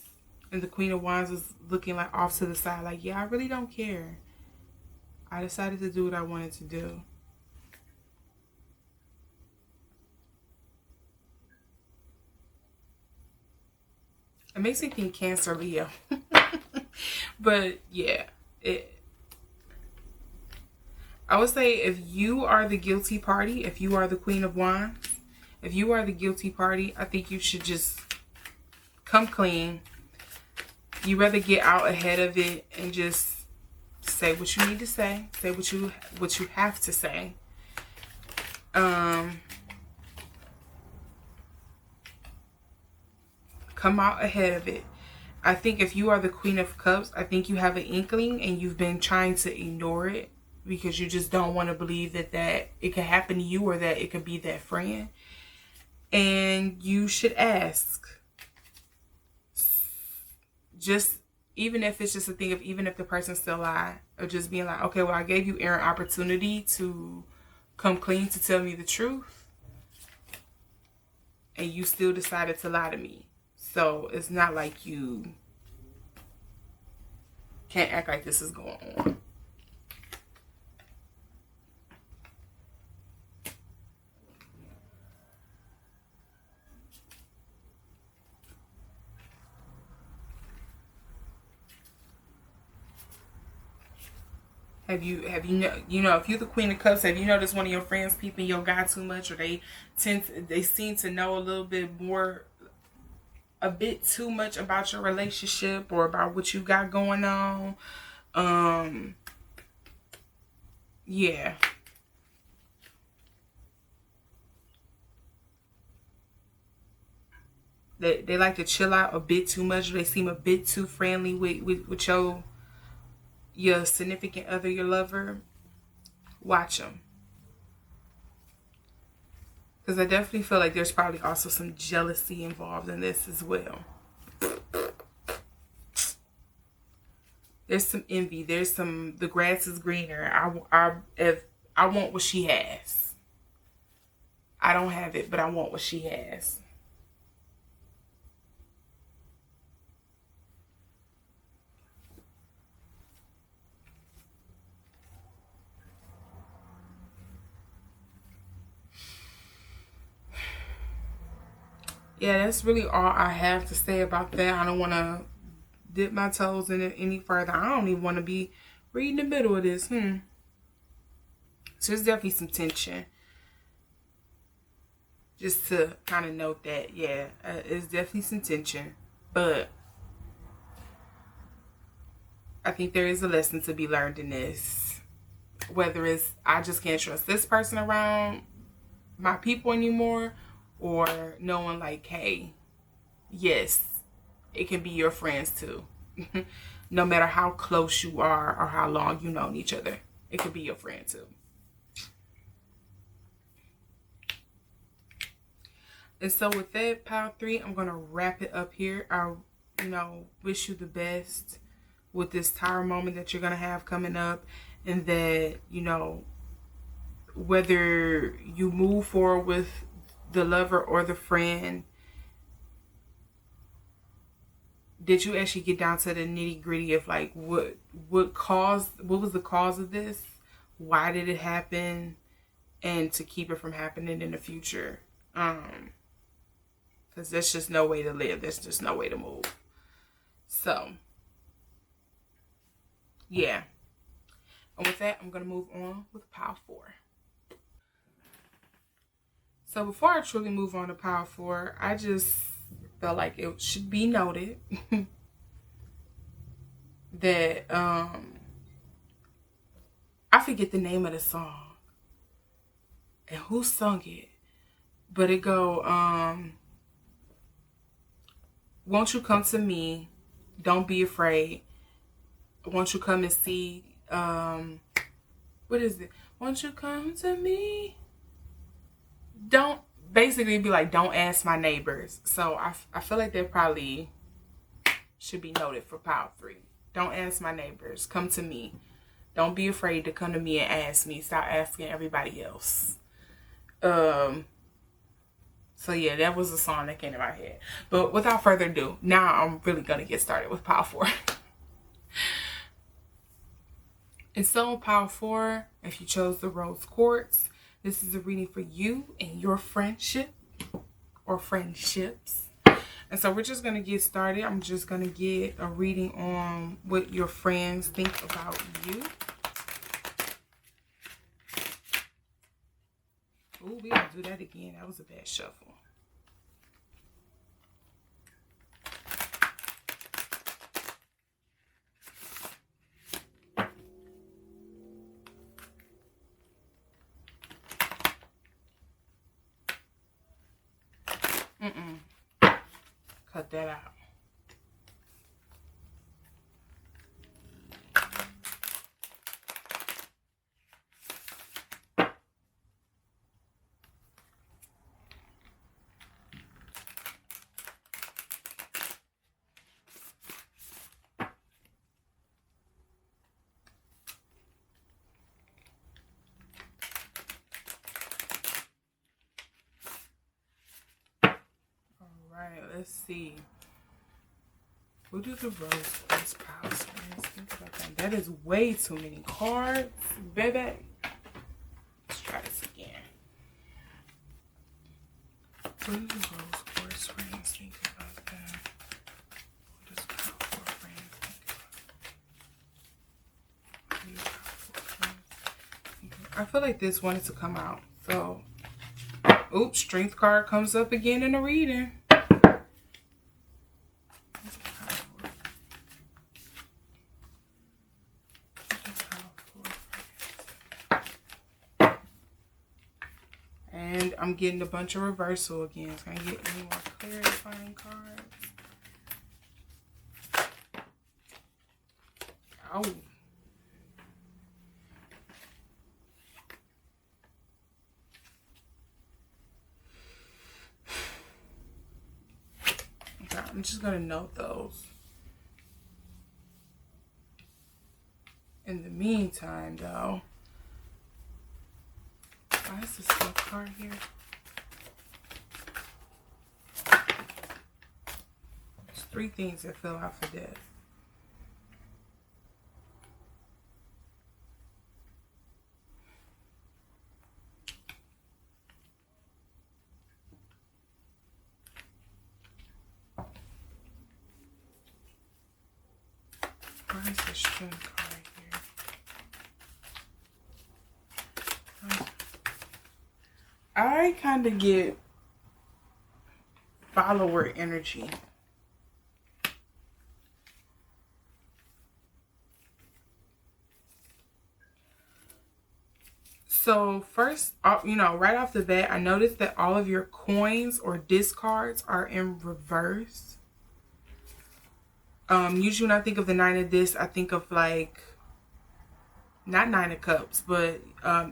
And the Queen of Wands is looking like off to the side. Like, yeah, I really don't care. I decided to do what I wanted to do. It makes me think Cancer, Leo. But yeah, I would say if you are the guilty party, if you are the Queen of Wands, if you are the guilty party, I think you should just come clean. You rather get out ahead of it and just say what you need to say what you have to say. Come out ahead of it. I think if you are the Queen of Cups, I think you have an inkling and you've been trying to ignore it because you just don't want to believe that it could happen to you or that it could be that friend. And you should ask. Just, even if it's just a thing of, even if the person still lied, or just being like, okay, well, I gave you an opportunity to come clean, to tell me the truth, and you still decided to lie to me. So it's not like you can't act like this is going on. Have you if you're the Queen of Cups, have you noticed one of your friends peeping your guy too much, or they seem to know a little bit more, a bit too much about your relationship or about what you got going on? Yeah. They like to chill out a bit too much. They seem a bit too friendly with your significant other, your lover. Watch them. Because I definitely feel like there's probably also some jealousy involved in this as well. There's some envy. There's some, the grass is greener. I want what she has. I don't have it, but I want what she has. Yeah, that's really all I have to say about that. I don't want to dip my toes in it any further. I don't even want to be reading the middle of this. So there's definitely some tension. Just to kind of note that, yeah, it's definitely some tension. But I think there is a lesson to be learned in this. Whether it's I just can't trust this person around my people anymore, or knowing like, hey, yes, it can be your friends too. No matter how close you are or how long you've known each other, it could be your friend too. And so with that, pile 3, I'm going to wrap it up here. I, wish you the best with this Tower moment that you're going to have coming up. And that, whether you move forward with the lover or the friend, did you actually get down to the nitty gritty of like what was the cause of this? Why did it happen? And to keep it from happening in the future. Because there's just no way to live. There's just no way to move. So, yeah. And with that, I'm going to move on with pile 4. So before I truly move on to pile 4, I just felt like it should be noted that I forget the name of the song and who sung it, but it go, won't you come to me, don't be afraid, won't you come and see, what is it, won't you come to me, don't, basically be like, don't ask my neighbors. So I feel like that probably should be noted for pile 3. Don't ask my neighbors, come to me. Don't be afraid to come to me and ask me. Stop asking everybody else. So yeah, that was the song that came to my head. But without further ado, now I'm really gonna get started with pile 4. And so pile 4, if you chose the rose quartz, this is a reading for you and your friendship or friendships. And so we're just going to get started. I'm just going to get a reading on what your friends think about you. Oh, we gotta do that again. That was a bad shuffle. Cut that out. Let's see. What do the rose quartz piles friends think about that? That is way too many cards, baby. Let's try this again. What do the rose quartz friends think about that? What does pile four friends think about that? I feel like this wanted to come out. So, oops, strength card comes up again in the reading. And I'm getting a bunch of reversal again. Can I get any more clarifying cards? Oh. Okay, I'm just going to note those. In the meantime, though, why is this silk card here? There's 3 things that fell out for death. Why is the strength card here? I kind of get follower energy. So first, you know, right off the bat, I noticed that all of your coins or discards are in reverse. Usually when I think of the 9 of this, I think of like, not 9 of cups, but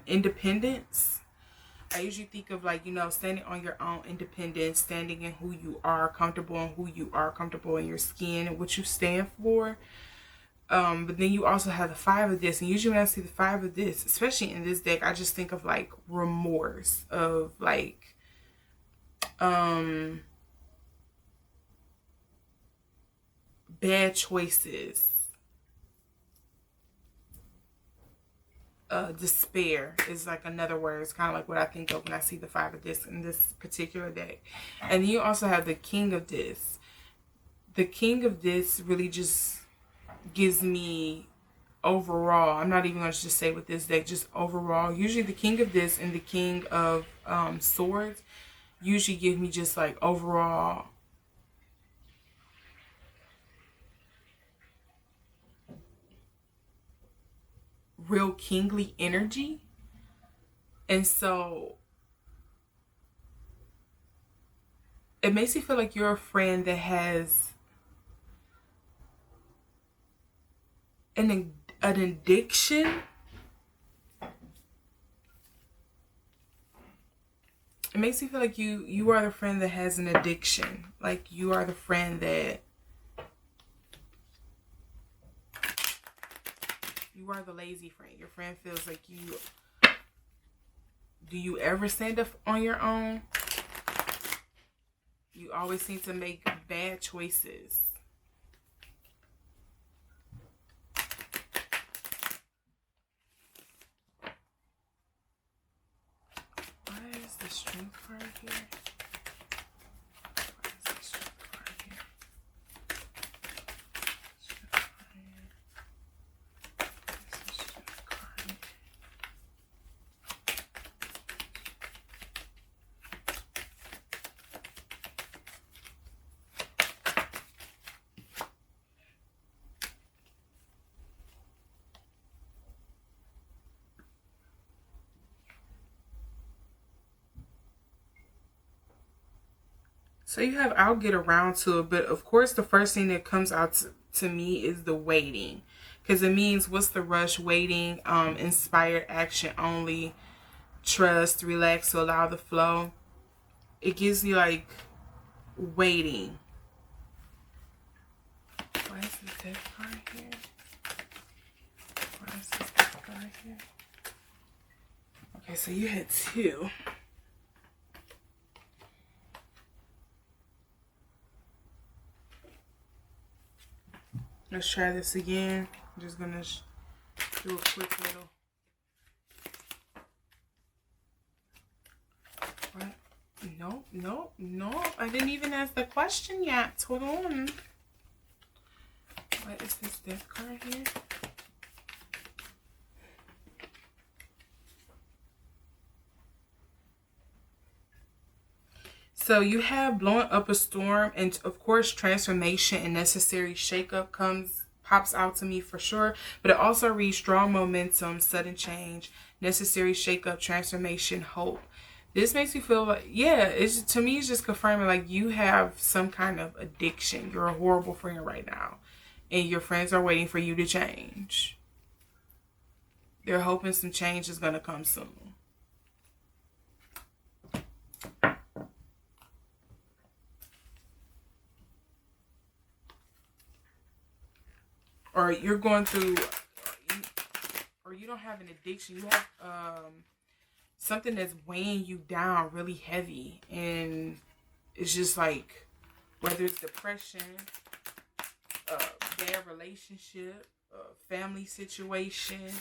independence. I usually think of like, you know, standing on your own independence, standing in who you are, comfortable in who you are, comfortable in your skin and what you stand for. But then you also have the 5 of this. And usually when I see the 5 of this, especially in this deck, I just think of like remorse, of like, bad choices. Despair is like another word. It's kind of like what I think of when I see the 5 of this in this particular deck. And then you also have the king of this. The king of this really just gives me overall, I'm not even going to just say with this deck, just overall. Usually the king of this and the king of swords usually give me just like overall real kingly energy. And so it makes you feel like you're a friend that has an addiction. It makes you feel like you are the friend that has an addiction. Like you are the friend that you are the lazy friend. Your friend feels like you. Do you ever stand up on your own? You always seem to make bad choices. Why is the strength card here? Why is the strength card So you have, I'll get around to it, but of course the first thing that comes out to me is the waiting. Because it means, what's the rush? Waiting, inspired action only, trust, relax to allow the flow. It gives you like waiting. Why is this deck card here? Why is this deck card here? Okay, so you had two. Let's try this again. I'm just gonna do a quick little. What? No, no, no. I didn't even ask the question yet. Hold on. What is this death card here? So you have blowing up a storm, and of course transformation and necessary shakeup pops out to me for sure. But it also reads strong momentum, sudden change, necessary shakeup, transformation, hope. This makes me feel like, yeah, it's, to me, it's just confirming like you have some kind of addiction. You're a horrible friend right now, and your friends are waiting for you to change. They're hoping some change is gonna come soon. Or you're going through, or you don't have an addiction. You have something that's weighing you down really heavy, and it's just like, whether it's depression, bad relationship, family situation,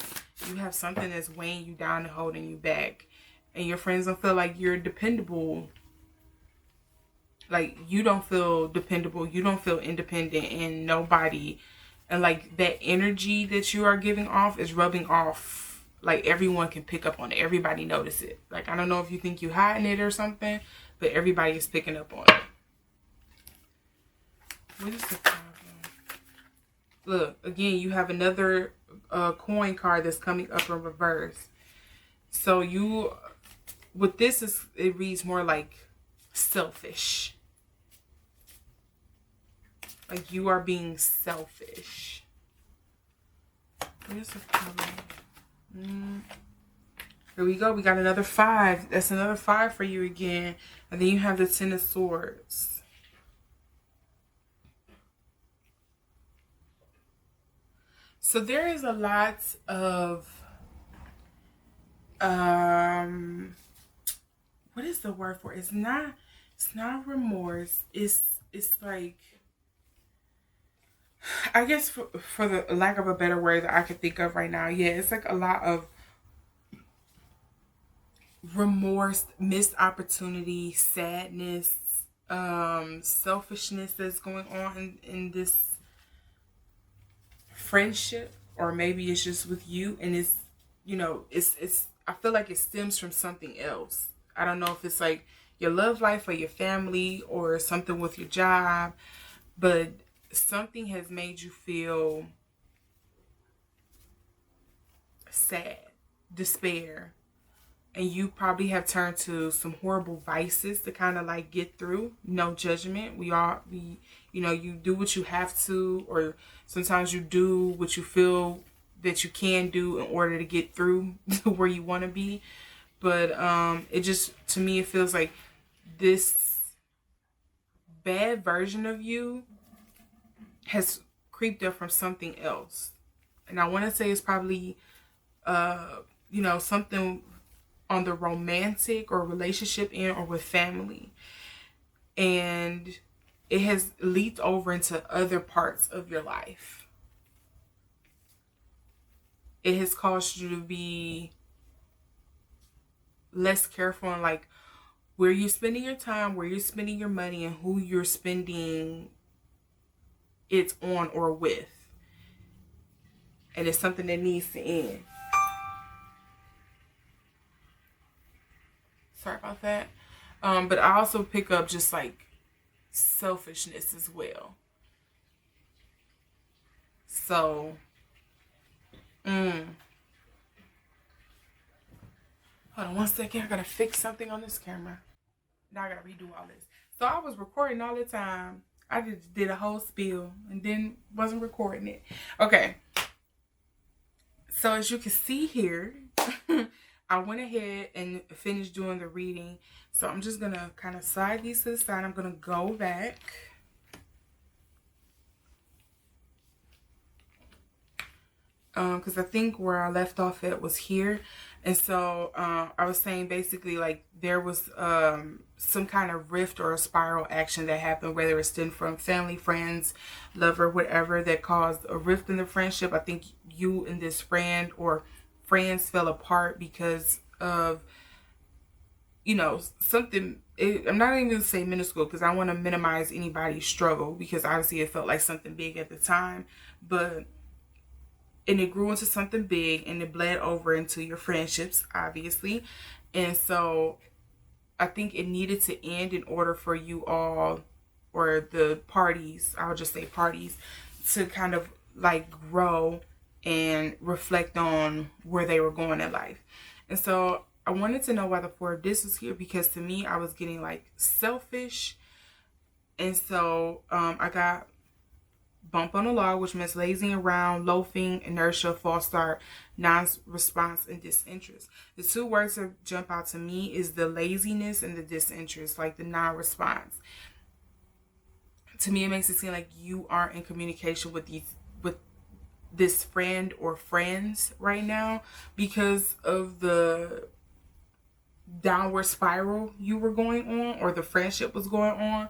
you have something that's weighing you down and holding you back, and your friends don't feel like you're dependable. Like, you don't feel dependable, you don't feel independent, and nobody, and like that energy that you are giving off is rubbing off. Like, everyone can pick up on it. Everybody notice it. Like, I don't know if you think you hiding it or something, but everybody is picking up on it. What is the problem? Look, again, you have another coin card that's coming up in reverse. So you, with this, it reads more like selfish. Like, you are being selfish. What is the problem? Here we go. We got another 5. That's another 5 for you again. And then you have the 10 of Swords. So there is a lot of what is the word for it? It's not remorse. It's like, I guess for the lack of a better word that I could think of right now, yeah, it's like a lot of remorse, missed opportunity, sadness, selfishness that's going on in this friendship, or maybe it's just with you, and it's, you know, it's I feel like it stems from something else. I don't know if it's like your love life or your family or something with your job, but something has made you feel sad, despair, and you probably have turned to some horrible vices to kind of like get through. No judgment. We you know, you do what you have to, or sometimes you do what you feel that you can do in order to get through to where you want to be. But it just, to me, it feels like this bad version of you has creeped up from something else. And I want to say it's probably, you know, something on the romantic or relationship end or with family. And it has leaked over into other parts of your life. It has caused you to be less careful on like where you're spending your time, where you're spending your money, and who you're spending it on or with. And it's something that needs to end. Sorry about that. But I also pick up just like selfishness as well. So, hold on one second. I gotta fix something on this camera. Now I gotta redo all this. So I was recording all the time. I just did a whole spiel and then wasn't recording it. Okay. So as you can see here, I went ahead and finished doing the reading. So I'm just going to kind of slide these to the side. I'm going to go back. Because I think where I left off at was here. And so I was saying basically like there was some kind of rift or a spiral action that happened, whether it stemmed from family, friends, lover, whatever, that caused a rift in the friendship. I think you and this friend or friends fell apart because of, you know, something. I'm not even going to say minuscule because I want to minimize anybody's struggle, because obviously it felt like something big at the time. And it grew into something big and it bled over into your friendships, obviously. And so I think it needed to end in order for you all, or the parties, I'll just say parties, to kind of like grow and reflect on where they were going in life. And so I wanted to know why the Four of Discs was here, because to me, I was getting like selfish. And so I got bump on the log, which means lazing around, loafing, inertia, false start, non-response, and disinterest. The two words that jump out to me is the laziness and the disinterest, like the non-response. To me, it makes it seem like you aren't in communication with this friend or friends right now because of the downward spiral you were going on, or the friendship was going on.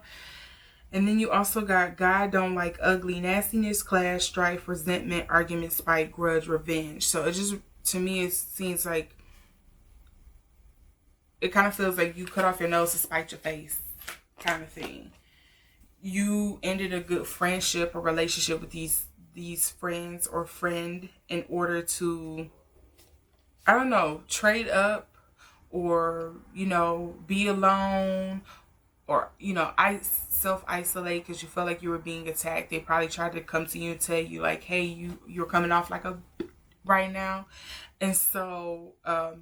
And then you also got God don't like ugly, nastiness, clash, strife, resentment, argument, spite, grudge, revenge. So it just, to me, it seems like, it kind of feels like you cut off your nose to spite your face kind of thing. You ended a good friendship or relationship with these friends or friend in order to, I don't know, trade up, or, you know, be alone, or, you know, I self-isolate because you felt like you were being attacked. They probably tried to come to you and tell you like, hey, you're coming off like a right now. And so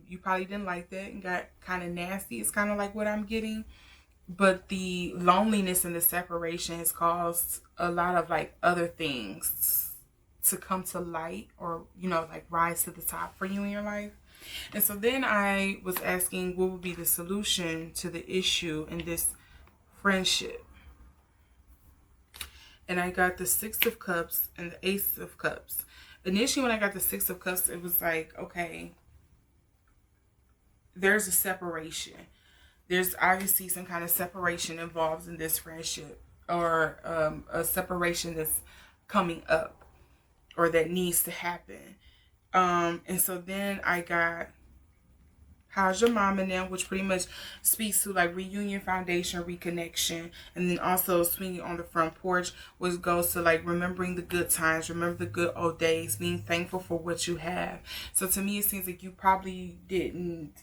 you probably didn't like that and got kind of nasty. It's kind of like what I'm getting. But the loneliness and the separation has caused a lot of like other things to come to light, or, you know, like rise to the top for you in your life. And so then I was asking, what would be the solution to the issue in this friendship? And I got the Six of Cups and the Ace of Cups. Initially, when I got the Six of Cups, it was like, okay, there's a separation. There's obviously some kind of separation involved in this friendship, or a separation that's coming up, or that needs to happen. And so then I got How's Your Mom and Them, which pretty much speaks to like reunion, foundation, reconnection. And then also Swinging on the Front Porch, which goes to like remembering the good times, remember the good old days, being thankful for what you have. So to me, it seems like you probably didn't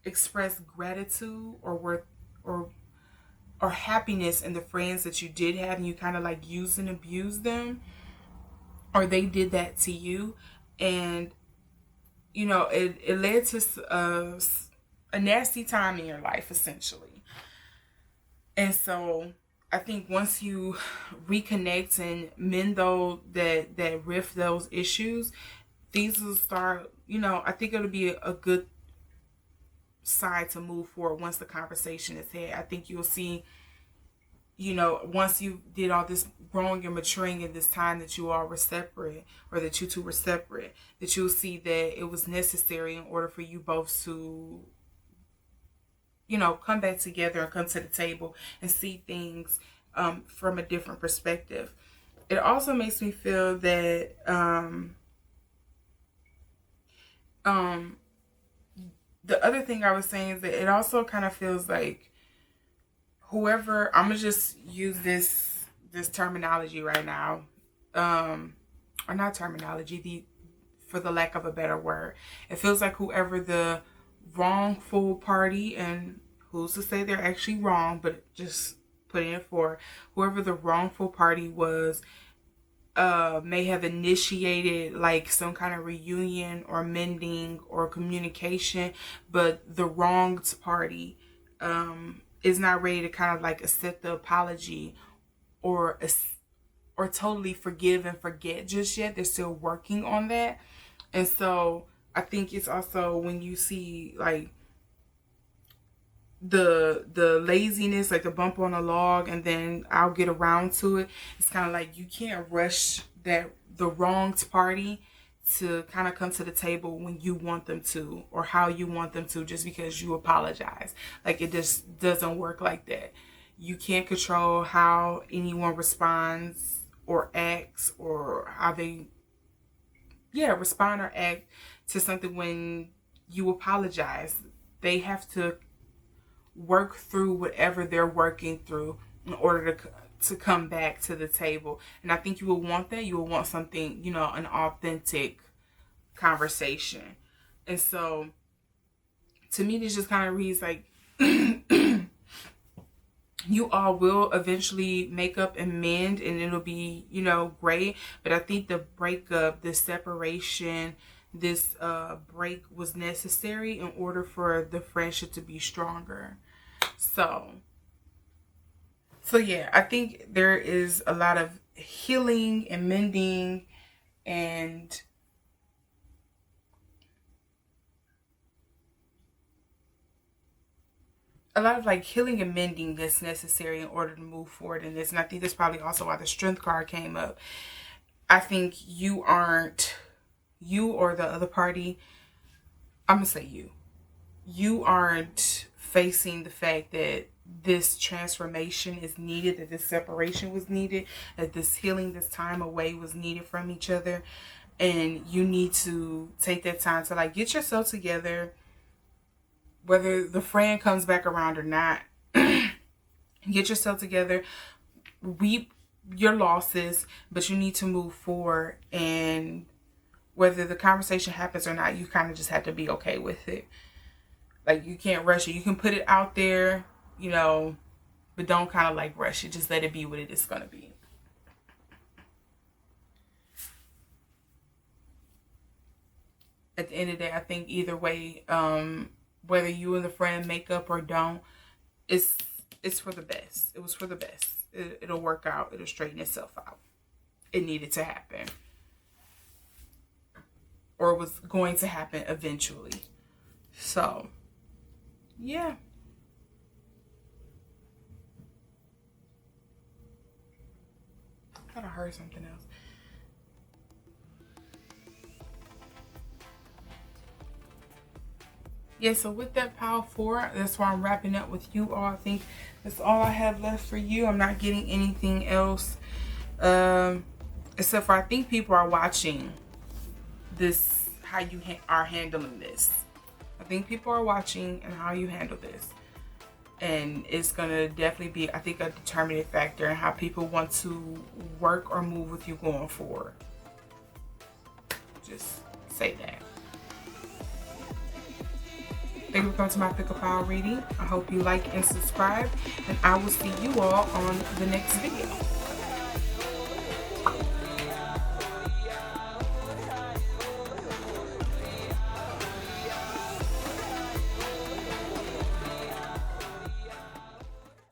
express gratitude or happiness in the friends that you did have, and you kind of like used and abused them, or they did that to you. And you know, it led to a nasty time in your life, essentially. And so I think once you reconnect and mend that rift, those issues, things will start, you know, I think it'll be a good side to move forward once the conversation is had. I think you'll see, you know, once you did all this growing and maturing in this time that you all were separate, or that you two were separate, that you'll see that it was necessary in order for you both to, you know, come back together and come to the table and see things from a different perspective. It also makes me feel that the other thing I was saying is that it also kind of feels like whoever, I'm gonna just use this terminology right now, or not terminology, for the lack of a better word, it feels like whoever the wrongful party, and who's to say they're actually wrong, but just putting it for whoever the wrongful party was, may have initiated like some kind of reunion or mending or communication, but the wronged party is not ready to kind of like accept the apology or totally forgive and forget just yet. They're still working on that. And so I think it's also when you see like the laziness, like the bump on a log and then I'll get around to it. It's kind of like you can't rush the wronged party to kind of come to the table when you want them to or how you want them to, just because you apologize. Like, it just doesn't work like that. You can't control how anyone responds or acts, or how they respond or act to something when you apologize. They have to work through whatever they're working through in order to come back to the table. And I think you will want that. You will want something, you know, an authentic conversation. And so to me, this just kind of reads like you all will eventually make up and mend, and it'll be, you know, great. But I think the breakup, the separation, this break was necessary in order for the friendship to be stronger. So yeah, I think there is a lot of healing and mending and a lot of like healing and mending that's necessary in order to move forward in this. And I think that's probably also why the Strength card came up. I think you or the other party, I'm gonna say you aren't facing the fact that this transformation is needed, that this separation was needed, that this healing, this time away was needed from each other. And you need to take that time to like get yourself together, whether the friend comes back around or not. Get yourself together, weep your losses, but you need to move forward. And whether the conversation happens or not, you kind of just have to be okay with it. Like, you can't rush it. You can put it out there, you know, but don't kind of like rush it. Just let it be what it is going to be. At the end of the day, I think either way, whether you and the friend make up or don't, it's for the best. It was for the best. It'll work out. It'll straighten itself out. It needed to happen. Or it was going to happen eventually. So, yeah. I thought I heard something else. Yeah, so with that pile 4, that's why I'm wrapping up with you all. I think that's all I have left for you. I'm not getting anything else. Except for I think people are watching this, how you are handling this. I think people are watching and how you handle this. And it's going to definitely be, I think, a determining factor in how people want to work or move with you going forward. Just say that. Thank you for coming to my Pick a Pile reading. I hope you like and subscribe, and I will see you all on the next video.